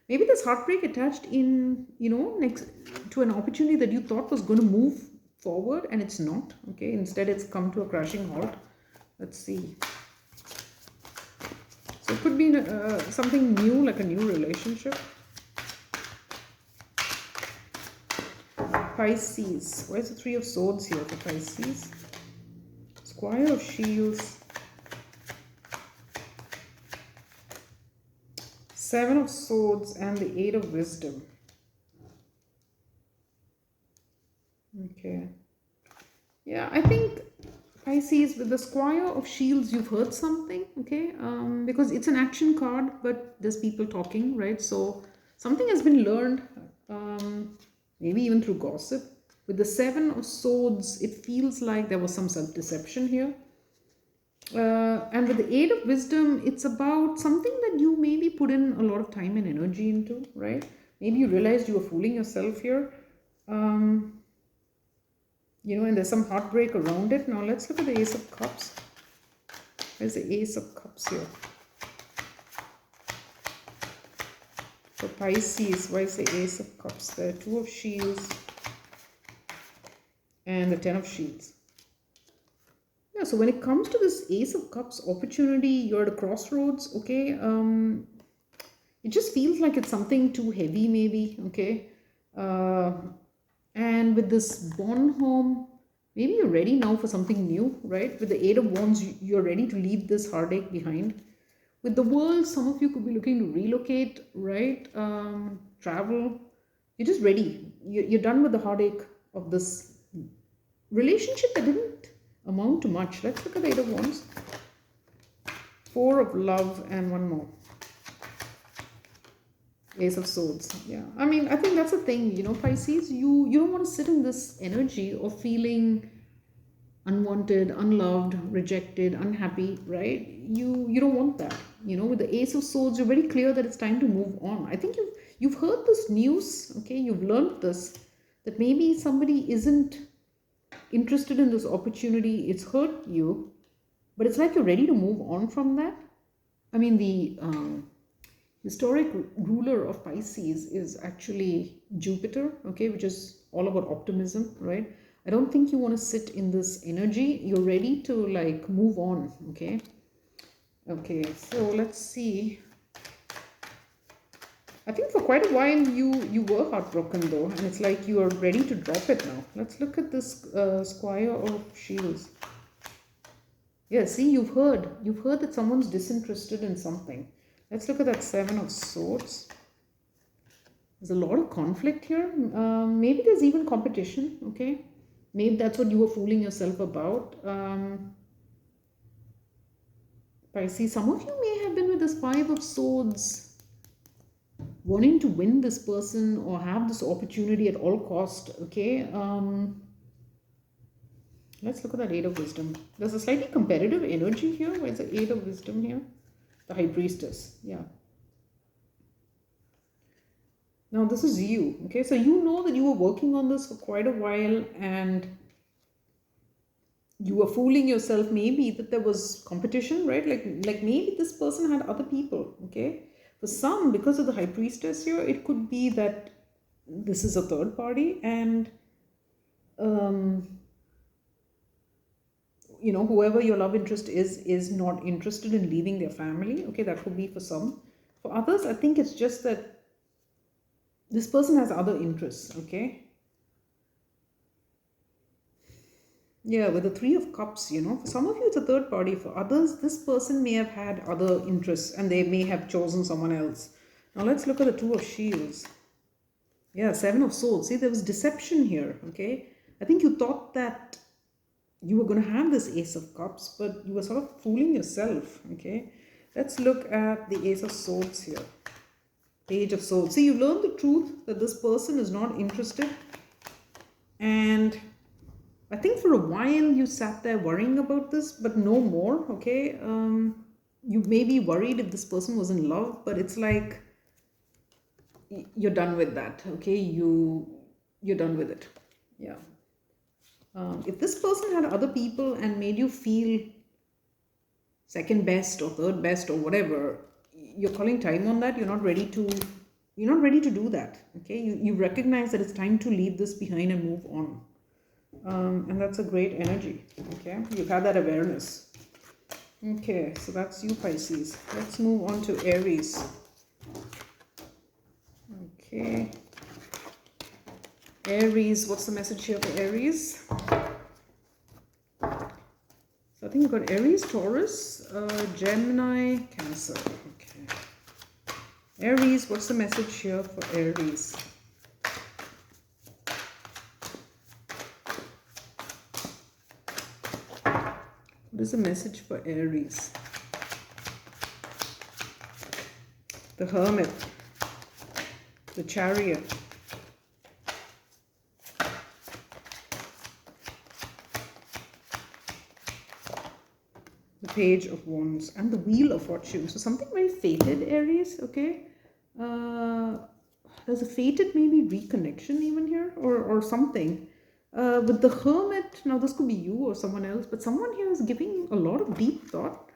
Maybe there's heartbreak attached in, you know, next to an opportunity that you thought was going to move forward, and it's not, okay? Instead, it's come to a crashing halt. Let's see. So it could be something new, like a new relationship. Pisces. Where's the Three of Swords here for Pisces? Squire of Shields. Seven of Swords and the Eight of Wisdom. Okay. Yeah, I think Pisces, with the Squire of Shields, you've heard something, okay? Because it's an action card, but there's people talking, right? So something has been learned, maybe even through gossip. With the Seven of Swords, it feels like there was some self-deception here. And with the Eight of Wisdom, it's about something that you maybe put in a lot of time and energy into, right? Maybe you realized you were fooling yourself here. You know, and there's some heartbreak around it. Now let's look at the Ace of Cups. There's the Ace of Cups here. For Pisces, why is the Ace of Cups there? Two of Shields and the Ten of Shields. Yeah, so when it comes to this Ace of Cups opportunity, you're at a crossroads, okay? It just feels like it's something too heavy, maybe, okay? And with this Bonhomme, maybe you're ready now for something new, right? With the Eight of Wands, you're ready to leave this heartache behind. With the World, some of you could be looking to relocate, right? Travel. You're just ready. You're done with the heartache of this relationship that didn't amount to much. Let's look at the Eight of Wands. Four of Love and one more. Ace of Swords. Yeah, I mean, I think that's the thing, you know, Pisces, you don't want to sit in this energy of feeling unwanted, unloved, rejected, unhappy, right? You don't want that. You know, with the Ace of Swords, you're very clear that it's time to move on. I think you've heard this news, okay? You've learned this, that maybe somebody isn't interested in this opportunity. It's hurt you, but it's like you're ready to move on from that. I mean, the historic ruler of Pisces is actually Jupiter, okay, which is all about optimism, right? I don't think you want to sit in this energy. You're ready to like move on, okay? Okay, so let's see. I think for quite a while you were heartbroken though, and it's like you are ready to drop it now. Let's look at this Squire of Shields. Yeah, see, you've heard that someone's disinterested in something. Let's look at that Seven of Swords. There's a lot of conflict here. Maybe there's even competition, okay? Maybe that's what you were fooling yourself about. Pisces, some of you may have been with this Five of Swords, wanting to win this person or have this opportunity at all cost, okay? Let's look at that Eight of Wisdom. There's a slightly competitive energy here. Where's the Eight of Wisdom here? The High Priestess, yeah. Now this is you, okay? So you know that you were working on this for quite a while and you were fooling yourself maybe that there was competition, right? Like maybe this person had other people, okay? For some, because of the High Priestess here, it could be that this is a third party and you know, whoever your love interest is not interested in leaving their family. Okay, that could be for some. For others, I think it's just that this person has other interests, okay? Yeah, with the Three of Cups, you know, for some of you it's a third party. For others, this person may have had other interests and they may have chosen someone else. Now let's look at the Two of Shields. Yeah, Seven of Swords. See, there was deception here, okay? I think you thought that you were going to have this Ace of Cups, but you were sort of fooling yourself, okay? Let's look at the Ace of Swords here. Page of Swords. See, you learned the truth that this person is not interested. And I think for a while you sat there worrying about this, but no more, okay? You may be worried if this person was in love, but it's like you're done with that, okay? You're done with it. Yeah. If this person had other people and made you feel second best or third best or whatever, you're calling time on that. You're not ready to do that, okay? You recognize that it's time to leave this behind and move on. And that's a great energy, okay? You've had that awareness. Okay, so that's you, Pisces. Let's move on to Aries. Okay. Aries, what's the message here for Aries? So I think you've got Aries, Taurus, Gemini, Cancer. Okay. Aries, what's the message here for Aries? What is the message for Aries? The Hermit, the Chariot, the Page of Wands, and the Wheel of Fortune. So something very fated, Aries, okay? There's a fated maybe reconnection even here, or something. With the Hermit, now this could be you or someone else, but someone here is giving a lot of deep thought.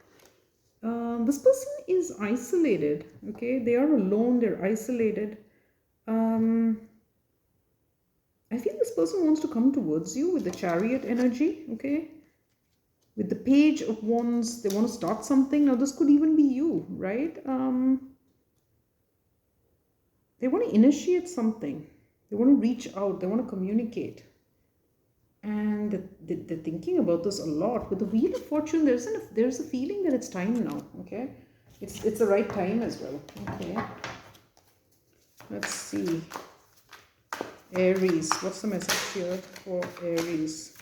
This person is isolated, okay? They are alone, they're isolated. I feel this person wants to come towards you with the Chariot energy, okay? With the Page of Wands, they want to start something. Now, this could even be you, right? They want to initiate something. They want to reach out. They want to communicate. And they're thinking about this a lot. With the Wheel of Fortune, there's a feeling that it's time now, okay? It's the right time as well, okay? Let's see. Aries, what's the message here for Aries?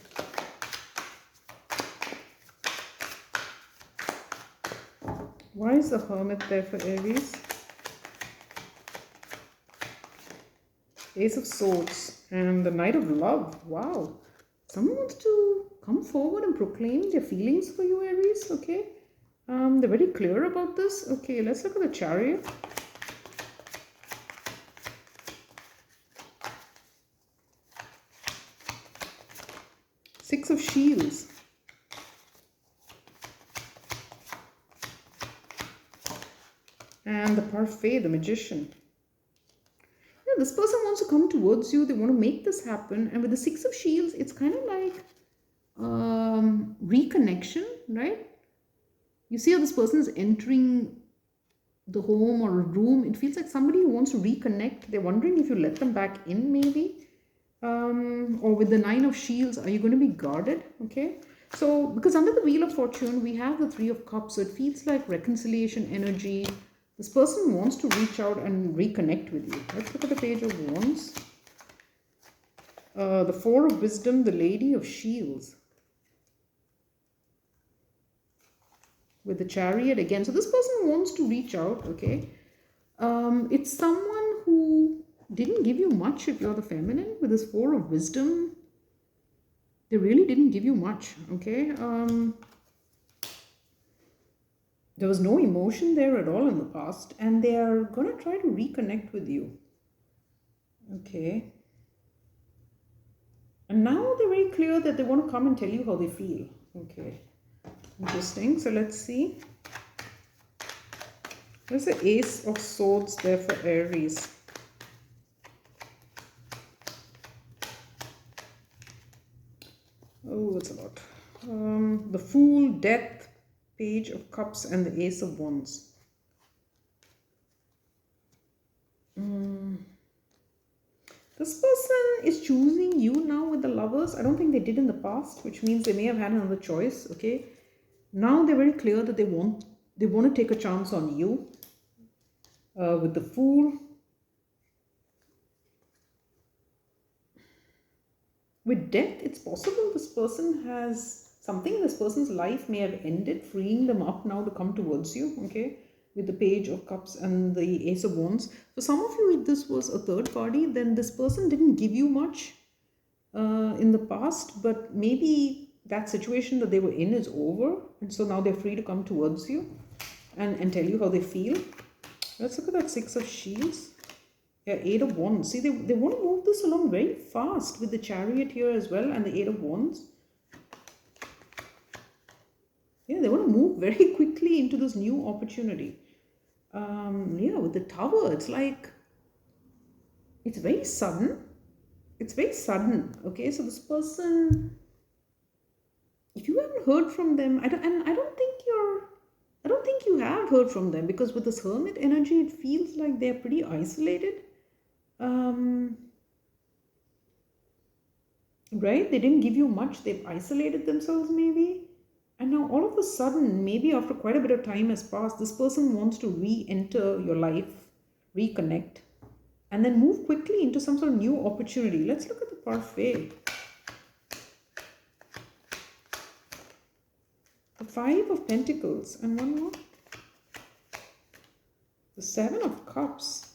Why is the Hermit there for Aries? Ace of Swords and the Knight of Love. Wow. Someone wants to come forward and proclaim their feelings for you, Aries, okay? They're very clear about this. Okay, let's look at the Chariot. Six of Shields. And the Parfait, the Magician. Yeah, this person wants to come towards you. They want to make this happen. And with the Six of Shields, it's kind of like reconnection, right? You see how this person is entering the home or a room. It feels like somebody who wants to reconnect. They're wondering if you let them back in, maybe. Or with the Nine of Shields, are you going to be guarded? Okay. So, because under the Wheel of Fortune, we have the Three of Cups. So it feels like reconciliation energy. This person wants to reach out and reconnect with you. Let's look at the Page of Wands. The Four of Wisdom, the Lady of Shields. With the Chariot again. So this person wants to reach out, okay? It's someone who didn't give you much if you're the feminine. With this Four of Wisdom, they really didn't give you much, okay? There was no emotion there at all in the past, and they are going to try to reconnect with you. Okay. And now they're very clear that they want to come and tell you how they feel. Okay. Interesting. So let's see. There's the Ace of Swords there for Aries. Oh, it's a lot. The Fool, Death, Page of Cups, and the Ace of Wands. This person is choosing you now with the Lovers. I don't think they did in the past, which means they may have had another choice, okay? Now they're very clear that they want to take a chance on you. With the Fool. With Death, it's possible this person has something in this person's life may have ended, freeing them up now to come towards you, okay? With the Page of Cups and the Ace of Wands. For some of you, if this was a third party, then this person didn't give you much in the past, but maybe that situation that they were in is over, and so now they're free to come towards you and tell you how they feel. Let's look at that Six of Shields. Yeah, Eight of Wands. See, they want to move this along very fast with the Chariot here as well and the Eight of Wands. Yeah, they want to move very quickly into this new opportunity. Yeah, with the Tower, it's like, it's very sudden. It's very sudden. Okay, so this person, if you haven't heard from them, I don't think you have heard from them, because with this Hermit energy, it feels like they're pretty isolated. Right? They didn't give you much. They've isolated themselves maybe. And now all of a sudden, maybe after quite a bit of time has passed, this person wants to re-enter your life, reconnect, and then move quickly into some sort of new opportunity. Let's look at the parfait. The Five of Pentacles and one more. The Seven of Cups.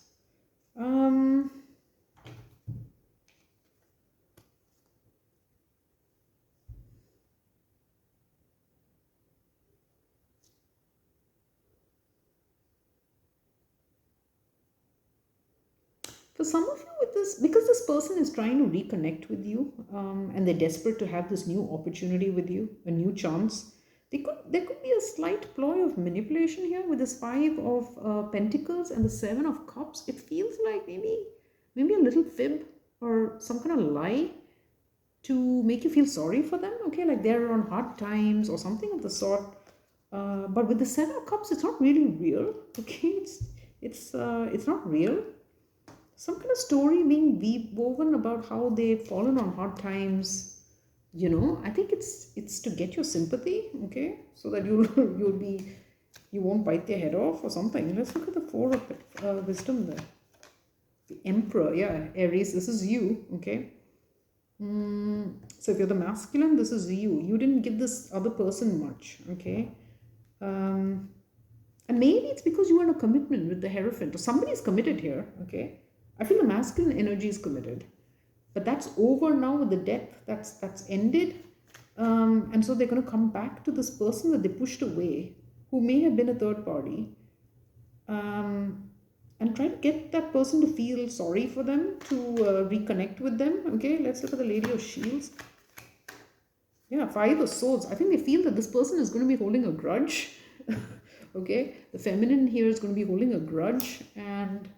For some of you with this, because this person is trying to reconnect with you, and they're desperate to have this new opportunity with you, a new chance, there could be a slight ploy of manipulation here with this Five of Pentacles and the Seven of Cups. It feels like maybe a little fib or some kind of lie to make you feel sorry for them. Okay, like they're on hard times or something of the sort. But with the Seven of Cups, it's not really real. Okay, it's not real. Some kind of story being woven about how they've fallen on hard times. You know, I think it's to get your sympathy, okay, so that you won't bite their head off or something. Let's look at the Four of Wisdom there. The Emperor, yeah, Aries, this is you, okay. So if you're the masculine, this is you. You didn't give this other person much, okay. And maybe it's because you are in a commitment with the Hierophant, or somebody's committed here, okay. I feel the masculine energy is committed. But that's over now with the death. That's ended. And so they're going to come back to this person that they pushed away, who may have been a third party, and try to get that person to feel sorry for them, to reconnect with them. Okay, let's look at the Lady of Shields. Yeah, Five of Swords. I think they feel that this person is going to be holding a grudge. Okay, the feminine here is going to be holding a grudge, and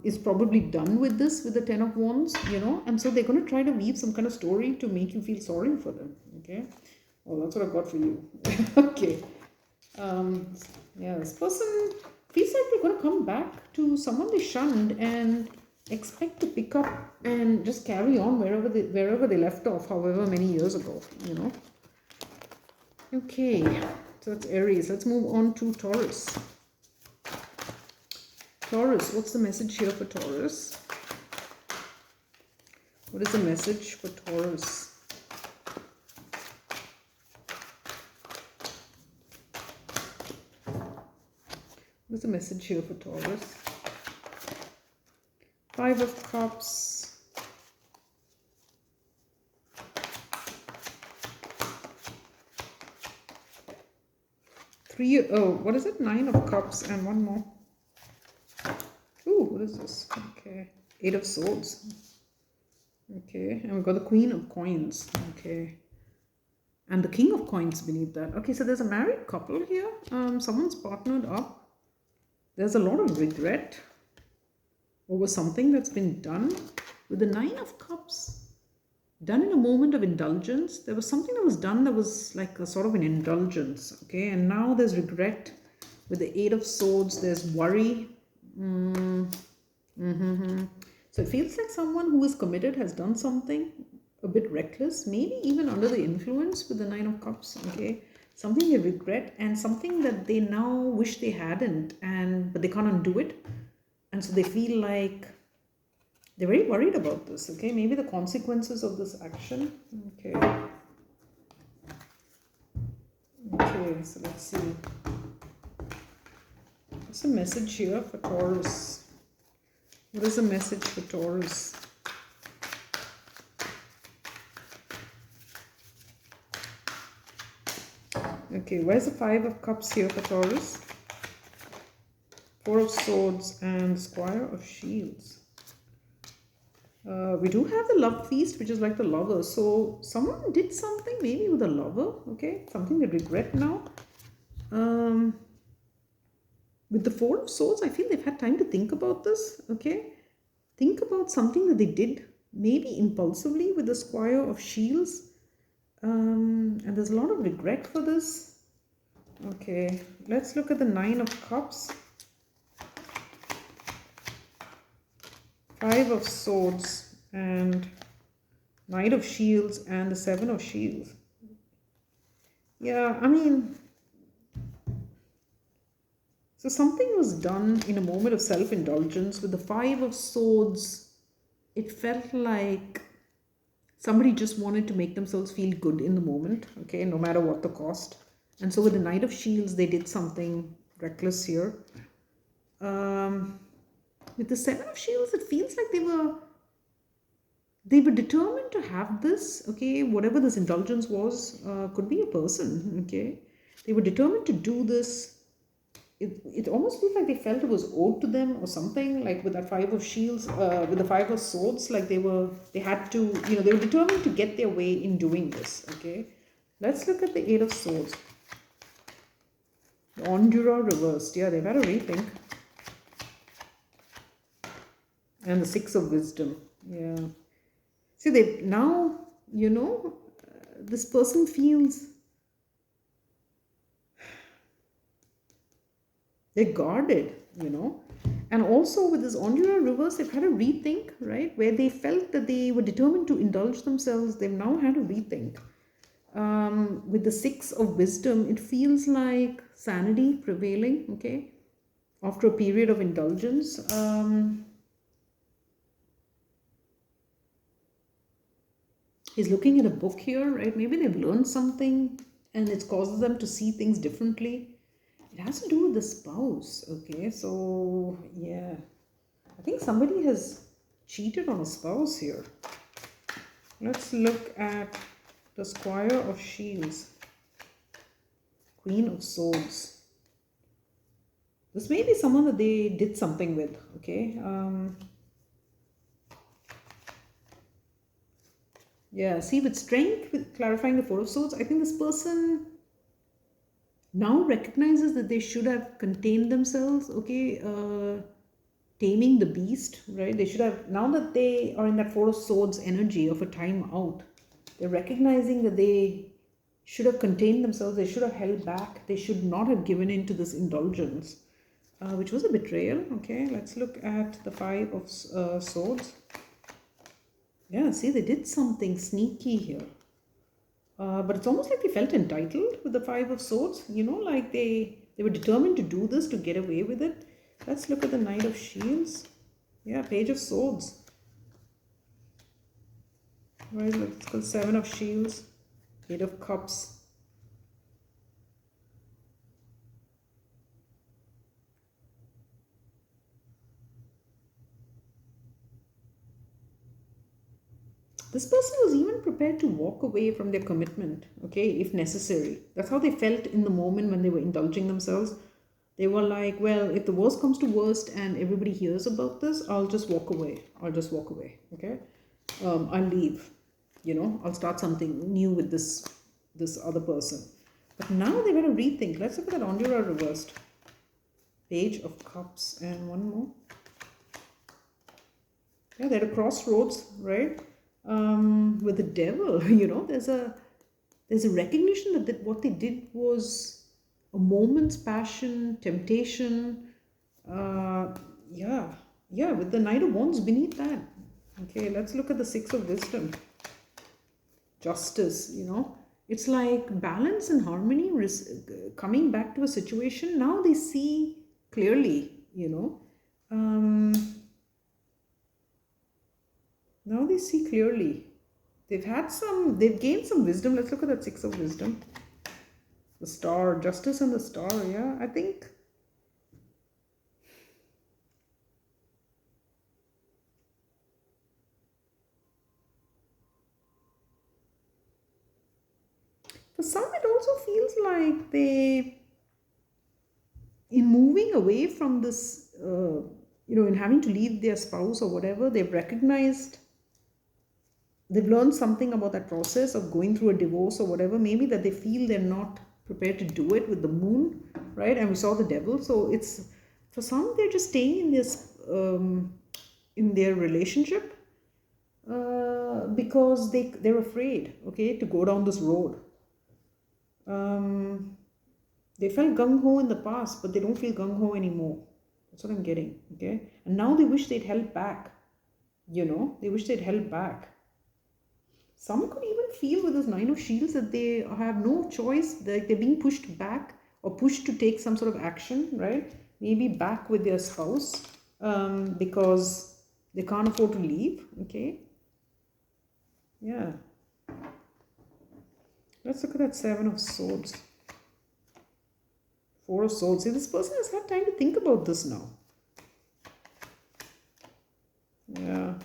is probably done with this with the Ten of Wands, you know, and so they're going to try to weave some kind of story to make you feel sorry for them. Okay, well, that's what I've got for you. Okay, yeah, this person feels like they're going to come back to someone they shunned and expect to pick up and just carry on wherever they left off, however many years ago, you know. Okay, so that's Aries. Let's move on to Taurus. Taurus, what's the message here for Taurus? What is the message for Taurus? What's the message here for Taurus? Five of Cups. What is it? Nine of Cups and one more. Ooh, what is this? Okay. Eight of Swords. Okay. And we've got the Queen of Coins. Okay. And the King of Coins beneath that. Okay, so there's a married couple here. Someone's partnered up. There's a lot of regret over something that's been done. With the Nine of Cups, done in a moment of indulgence. There was something that was done that was like a sort of an indulgence. Okay, and now there's regret. With the Eight of Swords, there's worry. So it feels like someone who is committed has done something a bit reckless, maybe even under the influence with the Nine of Cups. Okay, something they regret and something that they now wish they hadn't, but they can't undo it, and so they feel like they're very worried about this. Okay, maybe the consequences of this action. Okay, so let's see. What's the message here for Taurus? What is the message for Taurus? Okay, where's the Five of Cups here for Taurus? Four of Swords and Squire of Shields. We do have the love feast, which is like the lover. So someone did something maybe with a lover, okay? Something they regret now. With the Four of Swords, I feel they've had time to think about this, okay? Think about something that they did, maybe impulsively with the Squire of Shields. And there's a lot of regret for this. Okay, let's look at the Nine of Cups. Five of Swords and Knight of Shields and the Seven of Shields. Yeah, I mean, so something was done in a moment of self-indulgence. With the Five of Swords, it felt like somebody just wanted to make themselves feel good in the moment, okay, no matter what the cost. And so with the Knight of Shields, they did something reckless here. With the Seven of Shields, it feels like they were determined to have this, okay, whatever this indulgence was, could be a person, okay. They were determined to do this. It almost feels like they felt it was owed to them or something, like with that Five of Shields, with the Five of Swords, like they were determined to get their way in doing this, okay. Let's look at the Eight of Swords. The Ondura reversed. Yeah, they've had a rethink. And the Six of Wisdom. Yeah. See, they now, this person feels they're guarded, And also with this Ondura reverse, they've had a rethink, right? Where they felt that they were determined to indulge themselves, they've now had a rethink. With the Six of Wisdom, it feels like sanity prevailing, okay? After a period of indulgence. He's looking at a book here, right? Maybe they've learned something and it causes them to see things differently. It has to do with the spouse, okay? So, yeah. I think somebody has cheated on a spouse here. Let's look at the Squire of Shields. Queen of Swords. This may be someone that they did something with, okay? Yeah, see, with Strength, with clarifying the Four of Swords, I think this person now recognizes that they should have contained themselves, okay? Taming the beast, right? They should have, now that they are in that Four of Swords energy of a time out, they're recognizing that they should have contained themselves, they should have held back, they should not have given in to this indulgence, which was a betrayal, okay? Let's look at the Five of Swords. Yeah, see, they did something sneaky here. But it's almost like they felt entitled with the Five of Swords. Like they were determined to do this, to get away with it. Let's look at the Knight of Shields. Yeah, Page of Swords. Right, let's go Seven of Shields. Eight of Cups. This person was even prepared to walk away from their commitment, okay, if necessary. That's how they felt in the moment when they were indulging themselves. They were like, well, if the worst comes to worst and everybody hears about this, I'll just walk away. Okay? I'll leave. I'll start something new with this other person. But now they're going to rethink. Let's look at that Ondura reversed. Page of Cups and one more. Yeah, they're at a crossroads, right? With the Devil, there's a recognition that what they did was a moment's passion, temptation. Yeah, with the Knight of Wands beneath that. Okay, let's look at the Six of Wisdom. Justice, it's like balance and harmony coming back to a situation. Now they see clearly, Now they see clearly. They've gained some wisdom. Let's look at that Six of Wisdom. The Star, Justice and the Star, yeah. I think for some it also feels like they in moving away from this, in having to leave their spouse or whatever, they've recognized, they've learned something about that process of going through a divorce or whatever, maybe that they feel they're not prepared to do it with the moon, right? And we saw the devil. So it's, for some, they're just staying in this, in their relationship, because they're afraid, okay, to go down this road. They felt gung-ho in the past, but they don't feel gung-ho anymore. That's what I'm getting, okay? And now they wish they'd held back, they wish they'd held back. Some could even feel with this Nine of Shields that they have no choice, like they're being pushed back or pushed to take some sort of action, right? Maybe back with their spouse, because they can't afford to leave, okay? Yeah. Let's look at that Seven of Swords. Four of Swords. See, this person has had time to think about this now. Yeah.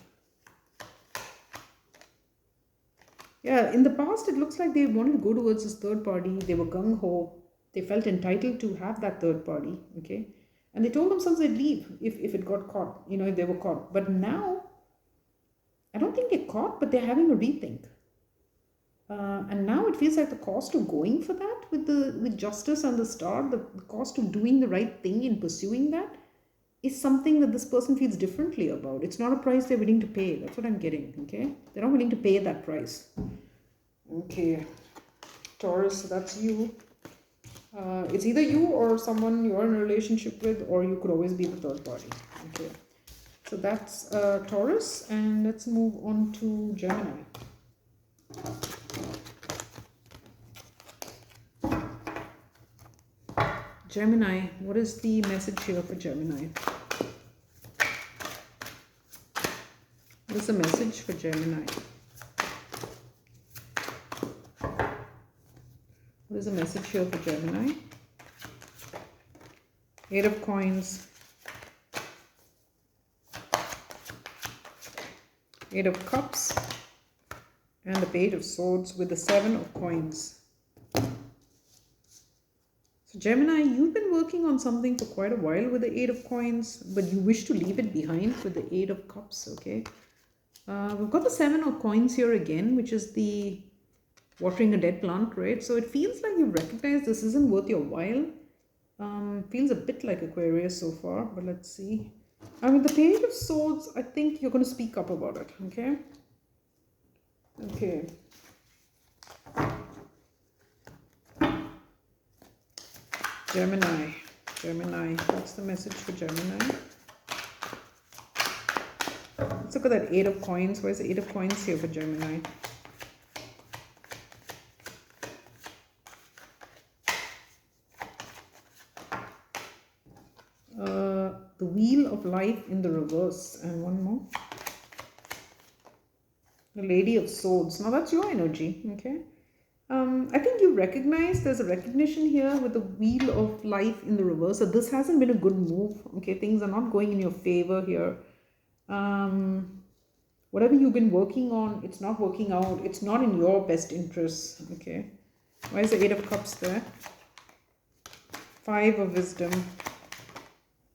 Yeah, in the past, it looks like they wanted to go towards this third party. They were gung-ho. They felt entitled to have that third party, okay? And they told themselves they'd leave if it got caught, if they were caught. But now, I don't think they're caught, but they're having a rethink. And now it feels like the cost of going for that with justice and the star, the cost of doing the right thing in pursuing that is something that this person feels differently about. It's not a price they're willing to pay. That's what I'm getting, okay? They're not willing to pay that price. Okay, Taurus, that's you. It's either you or someone you're in a relationship with, or you could always be the third party, okay? So that's Taurus, and let's move on to Gemini. Gemini, what is the message here for Gemini? What is the message for Gemini? What is the message here for Gemini? Eight of Coins. Eight of Cups. And the Page of Swords with the Seven of Coins. Gemini, you've been working on something for quite a while with the Eight of Coins, but you wish to leave it behind with the Eight of Cups, okay? We've got the Seven of Coins here again, which is the watering a dead plant, right? So it feels like you've recognized this isn't worth your while. Feels a bit like Aquarius so far, but let's see. I mean, the Page of Swords, I think you're going to speak up about it, okay? Okay. Gemini, what's the message for Gemini? Let's look at that Eight of Coins. Where's the Eight of Coins here for Gemini? The Wheel of Life in the reverse, and one more. The Lady of Swords. Now that's your energy, okay? I think you recognize, there's a recognition here with the Wheel of Life in the reverse. So this hasn't been a good move, okay? Things are not going in your favor here. Whatever you've been working on, it's not working out. It's not in your best interests, okay? Why is the Eight of Cups there? Five of Wisdom.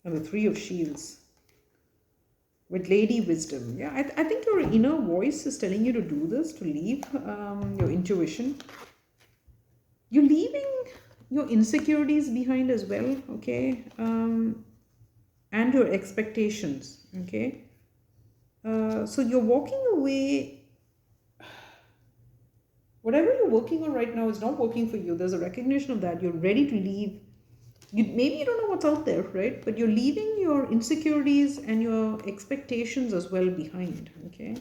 And the Three of Shields. With Lady Wisdom. Yeah, I think your inner voice is telling you to do this, to leave your intuition. You're leaving your insecurities behind as well, okay? And your expectations, okay? So you're walking away. Whatever you're working on right now is not working for you. There's a recognition of that. You're ready to leave. Maybe you don't know what's out there, right? But you're leaving your insecurities and your expectations as well behind, okay?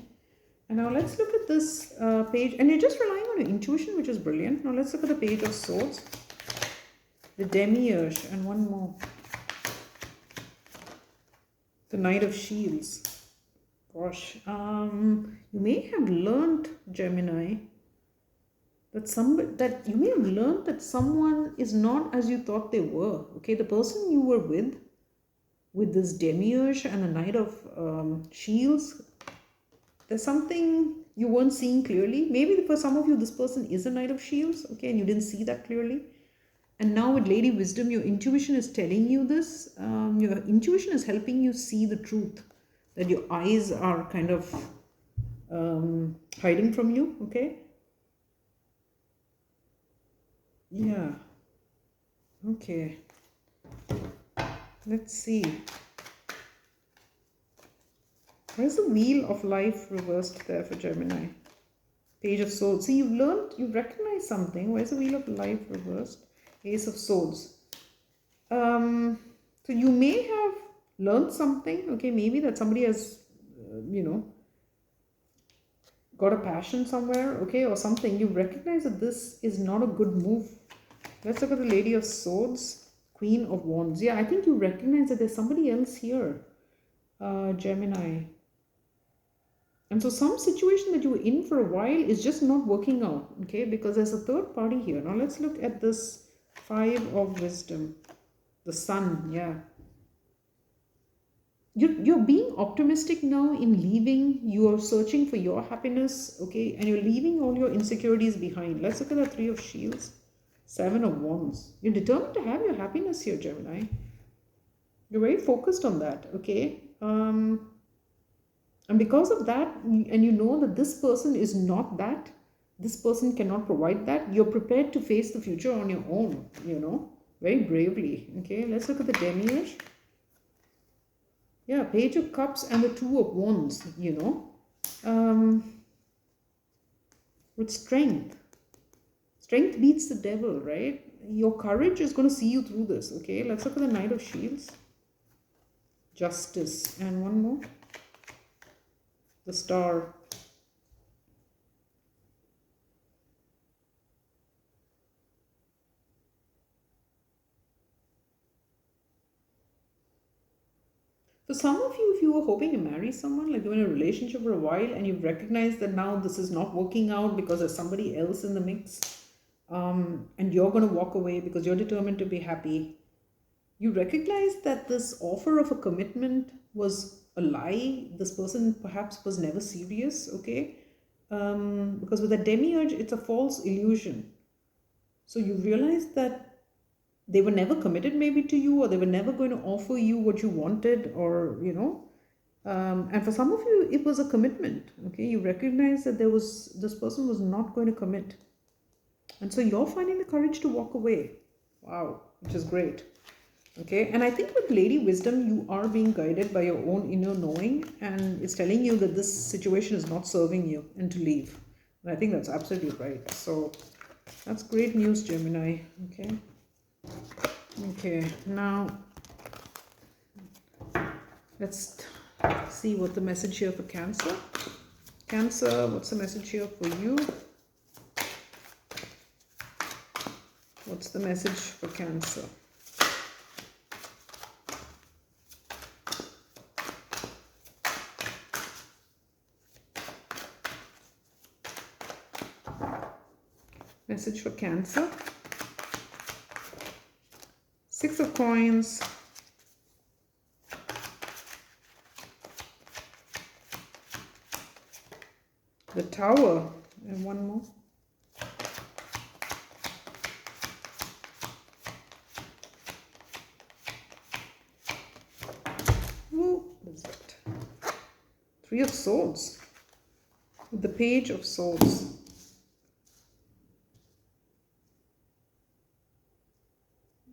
And now let's look at this page. And you're just relying on your intuition, which is brilliant. Now let's look at the Page of Swords. The Demiurge, and one more. The Knight of Shields. Gosh. You may have learned, Gemini, that you may have learned that someone is not as you thought they were. Okay, the person you were with this Demiurge and the Knight of Shields, there's something you weren't seeing clearly. Maybe for some of you, this person is a Knight of Shields, okay, and you didn't see that clearly. And now with Lady Wisdom, your intuition is telling you this. Your intuition is helping you see the truth that your eyes are kind of hiding from you, okay? Yeah. Okay. Let's see. Where's the Wheel of Life reversed there for Gemini? Page of Swords. See, you've learned, you've recognized something. Where's the Wheel of Life reversed? Ace of Swords. So you may have learned something, okay? Maybe that somebody has, got a passion somewhere, okay, or something. You recognize that this is not a good move. Let's look at the Lady of Swords, Queen of Wands. Yeah, I think you recognize that there's somebody else here, Gemini. And so some situation that you were in for a while is just not working out, okay, because there's a third party here. Now let's look at this Five of Wisdom, the Sun. Yeah. You're being optimistic now in leaving. You are searching for your happiness, okay, and you're leaving all your insecurities behind. Let's look at the Three of Shields, Seven of Wands. You're determined to have your happiness here, Gemini. You're very focused on that, okay? And because of that, and you know that this person is not that, this person cannot provide that, you're prepared to face the future on your own, very bravely, okay? Let's look at the Demiurge. Yeah, Page of Cups and the Two of Wands, with strength. Strength beats the devil, right? Your courage is going to see you through this, okay? Let's look at the Knight of Shields. Justice. And one more. The Star. For some of you, if you were hoping to marry someone, like you're in a relationship for a while and you've recognized that now this is not working out because there's somebody else in the mix, and you're going to walk away because you're determined to be happy, you recognize that this offer of a commitment was a lie. This person perhaps was never serious, okay? Because with a Demiurge, it's a false illusion. So you realize that they were never committed maybe to you, or they were never going to offer you what you wanted, or, and for some of you, it was a commitment, okay? You recognize that this person was not going to commit. And so you're finding the courage to walk away. Wow, which is great. Okay, and I think with Lady Wisdom, you are being guided by your own inner knowing, and it's telling you that this situation is not serving you and to leave. And I think that's absolutely right. So that's great news, Gemini. Okay. Okay, now let's see what the message here for Cancer. Cancer, what's the message here for you? What's the message for Cancer? Message for Cancer. Six of Coins. The Tower. And one more. What is that? Three of Swords. With the Page of Swords.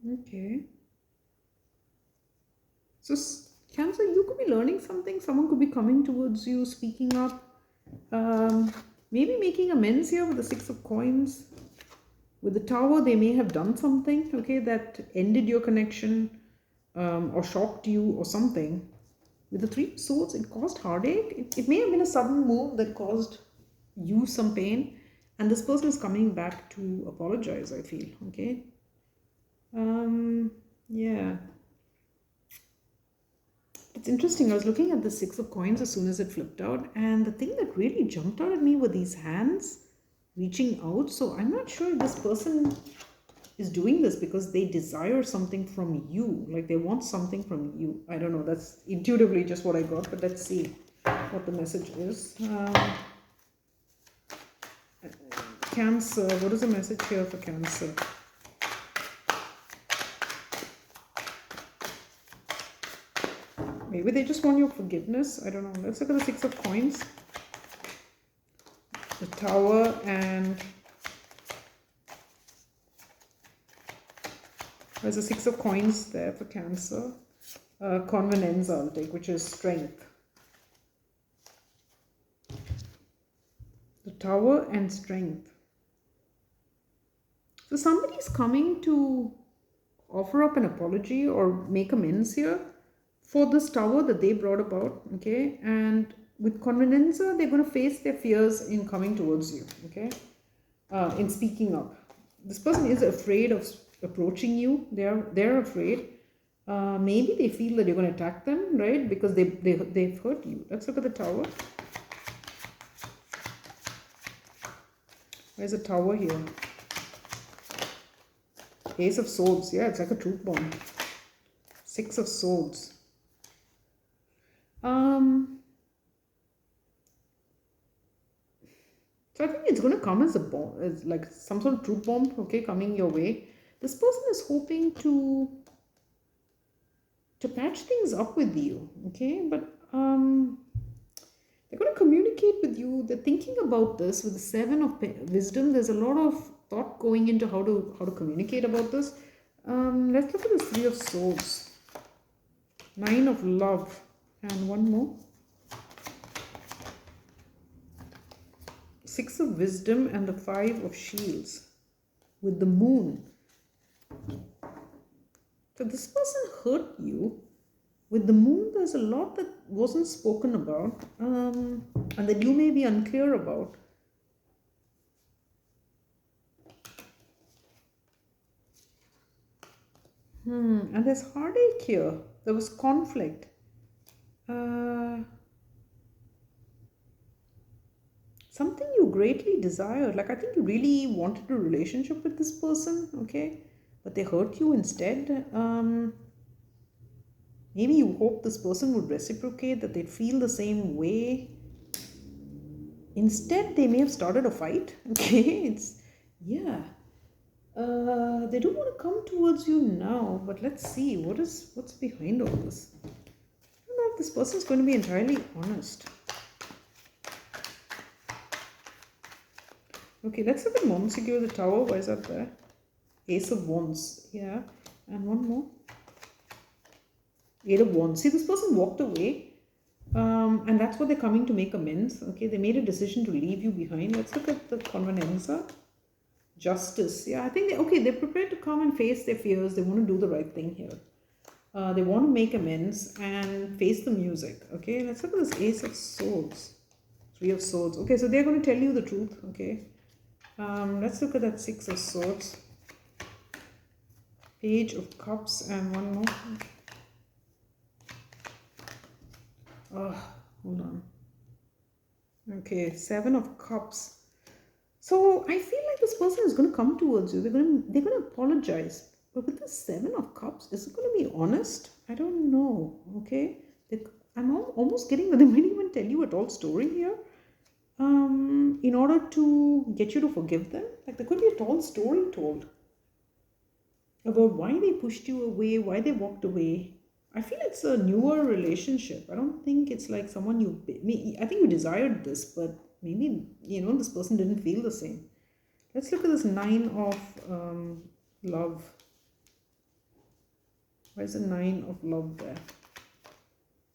Okay. So Cancer, you could be learning something. Someone could be coming towards you, speaking up. Maybe making amends here with the Six of Coins. With the Tower, they may have done something, okay, that ended your connection, or shocked you or something. With the Three of Swords, it caused heartache. It may have been a sudden move that caused you some pain. And this person is coming back to apologize, I feel, okay. Yeah. It's interesting. I was looking at the Six of Coins as soon as it flipped out, and the thing that really jumped out at me were these hands reaching out. So I'm not sure if this person is doing this because they desire something from you, like they want something from you. I don't know. That's intuitively just what I got, but let's see what the message is. Cancer. What is the message here for Cancer? maybe they just want your forgiveness. I don't know. Let's look at the Six of Coins, the Tower, and there's a Six of Coins there for Cancer. Convenanza I'll take, which is strength. The Tower and strength. So somebody's coming to offer up an apology or make amends here for this Tower that they brought about, okay? And with Convenanza, they're going to face their fears in coming towards you, okay? In speaking up. This person is afraid of approaching you. They're afraid. Maybe they feel that you're going to attack them, right? Because they've hurt you. Let's look at the Tower. Where's the Tower here? Ace of Swords. Yeah, it's like a truth bomb. Six of Swords. So I think it's going to come as a bomb, as like some sort of truth bomb, okay, coming your way. This person is hoping to patch things up with you, okay? But they're going to communicate with you. They're thinking about this with the Seven of Wisdom. There's a lot of thought going into how to communicate about this. Let's look at the Three of Swords, Nine of Love, and one more. Six of Wisdom and the Five of Shields with the Moon. So this person hurt you. With the Moon, there's a lot that wasn't spoken about and that you may be unclear about. And there's heartache here. There was conflict. Something you greatly desired. Like, I think you really wanted a relationship with this person, okay? But they hurt you instead. Maybe you hope this person would reciprocate, that they'd feel the same way. Instead, they may have started a fight, okay? Yeah. They don't want to come towards you now, but let's see what's behind all this. I don't know if this person is going to be entirely honest. Okay, let's look at Montague, the Tower. Why is that there? Ace of Wands, yeah, and one more. Eight of Wands. See, this person walked away, and that's what they're coming to make amends. Okay, they made a decision to leave you behind. Let's look at the Convenanza. Justice. Yeah, I think they're prepared to come and face their fears. They want to do the right thing here. They want to make amends and face the music. Okay, let's look at this Ace of Swords. Three of Swords. Okay, so they're going to tell you the truth. Okay, let's look at that Six of Swords. Page of Cups and one more. Hold on. Okay, Seven of Cups. So I feel like this person is going to come towards you. They're going to apologize. But with the Seven of Cups, is it going to be honest? I don't know. Okay, I'm almost getting that they might even tell you a tall story here, in order to get you to forgive them. Like, there could be a tall story told about why they pushed you away, why they walked away. I feel it's a newer relationship. I don't think it's like someone I think you desired this, but maybe, this person didn't feel the same. Let's look at this Nine of Love. Where's the Nine of Love there?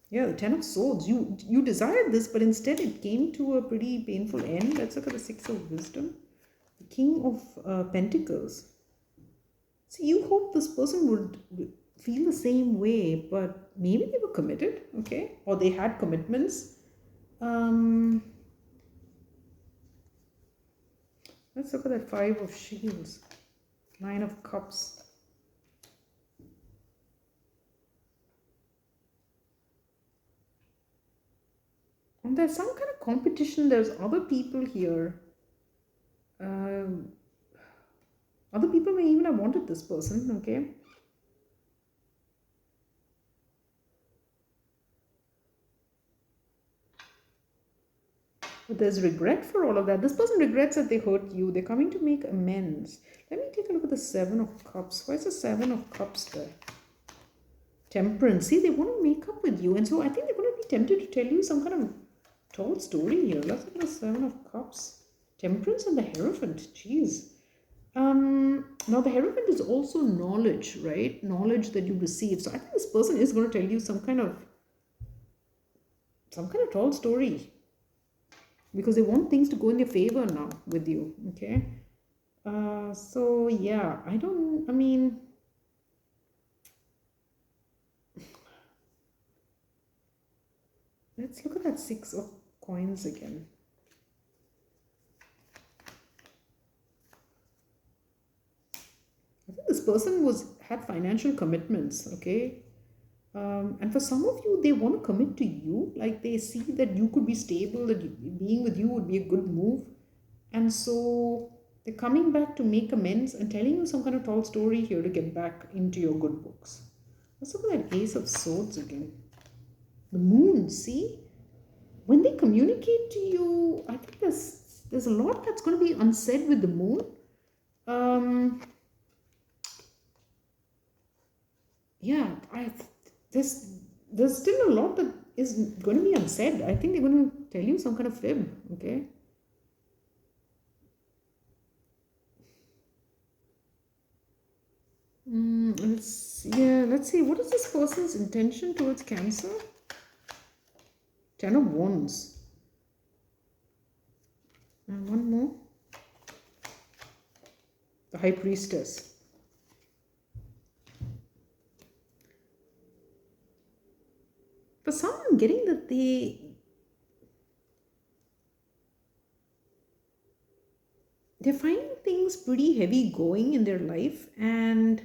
Yeah, the Ten of Swords. You desired this, but instead it came to a pretty painful end. Let's look at the Six of Wisdom. The King of Pentacles. So you hope this person would feel the same way, but maybe they were committed, okay? Or they had commitments. Let's look at that Five of Shields. Nine of Cups. And there's some kind of competition. There's other people here. Other people may even have wanted this person, okay? But there's regret for all of that. This person regrets that they hurt you. They're coming to make amends. Let me take a look at the Seven of Cups. Why is the Seven of Cups there? Temperance. See, they want to make up with you. And so I think they're going to be tempted to tell you some kind of tall story here. Let's look at the Seven of Cups. Temperance and the Hierophant. Jeez. Now the Hierophant is also knowledge, right? Knowledge that you receive. So I think this person is going to tell you some kind of tall story, because they want things to go in their favor now with you. Okay. So yeah, let's look at that Six of Coins again. I think this person had financial commitments, okay? And for some of you, they want to commit to you. Like they see that you could be stable, that being with you would be a good move. And so they're coming back to make amends and telling you some kind of tall story here to get back into your good books. Let's look at that Ace of Swords again. The Moon, see? When they communicate to you, I think there's a lot that's going to be unsaid with the Moon. Yeah, there's still a lot that is going to be unsaid. I think they're going to tell you some kind of fib, okay? Let's see. What is this person's intention towards Cancer? Ten of Wands. And one more. The High Priestess. For some, I'm getting that they're finding things pretty heavy going in their life, and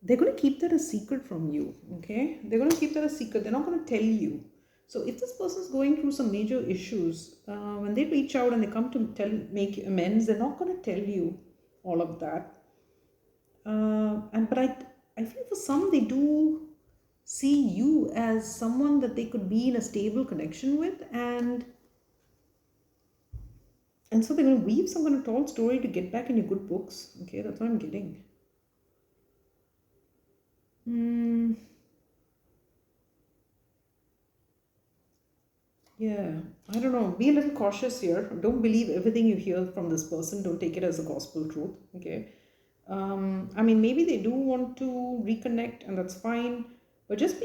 they're going to keep that a secret from you, okay? They're going to keep that a secret. They're not going to tell you. So if this person's going through some major issues, when they reach out and they come to make amends, they're not going to tell you all of that. But I feel for some, they do see you as someone that they could be in a stable connection with, and so they're going to weave some kind of tall story to get back in your good books. Okay, that's what I'm getting. Yeah, I don't know. Be a little cautious here. Don't believe everything you hear from this person. Don't take it as a gospel truth. Okay. Maybe they do want to reconnect, and that's fine. But just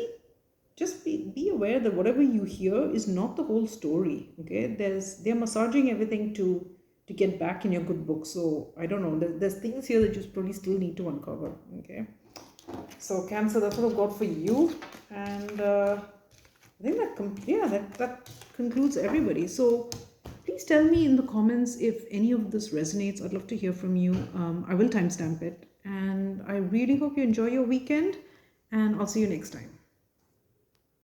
be aware that whatever you hear is not the whole story. Okay. They're massaging everything to get back in your good book. So I don't know. There's things here that you probably still need to uncover. Okay. So Cancer, that's what I've got for you, and I think that concludes everybody. So please tell me in the comments if any of this resonates. I'd love to hear from you. I will timestamp it, and I really hope you enjoy your weekend, and I'll see you next time.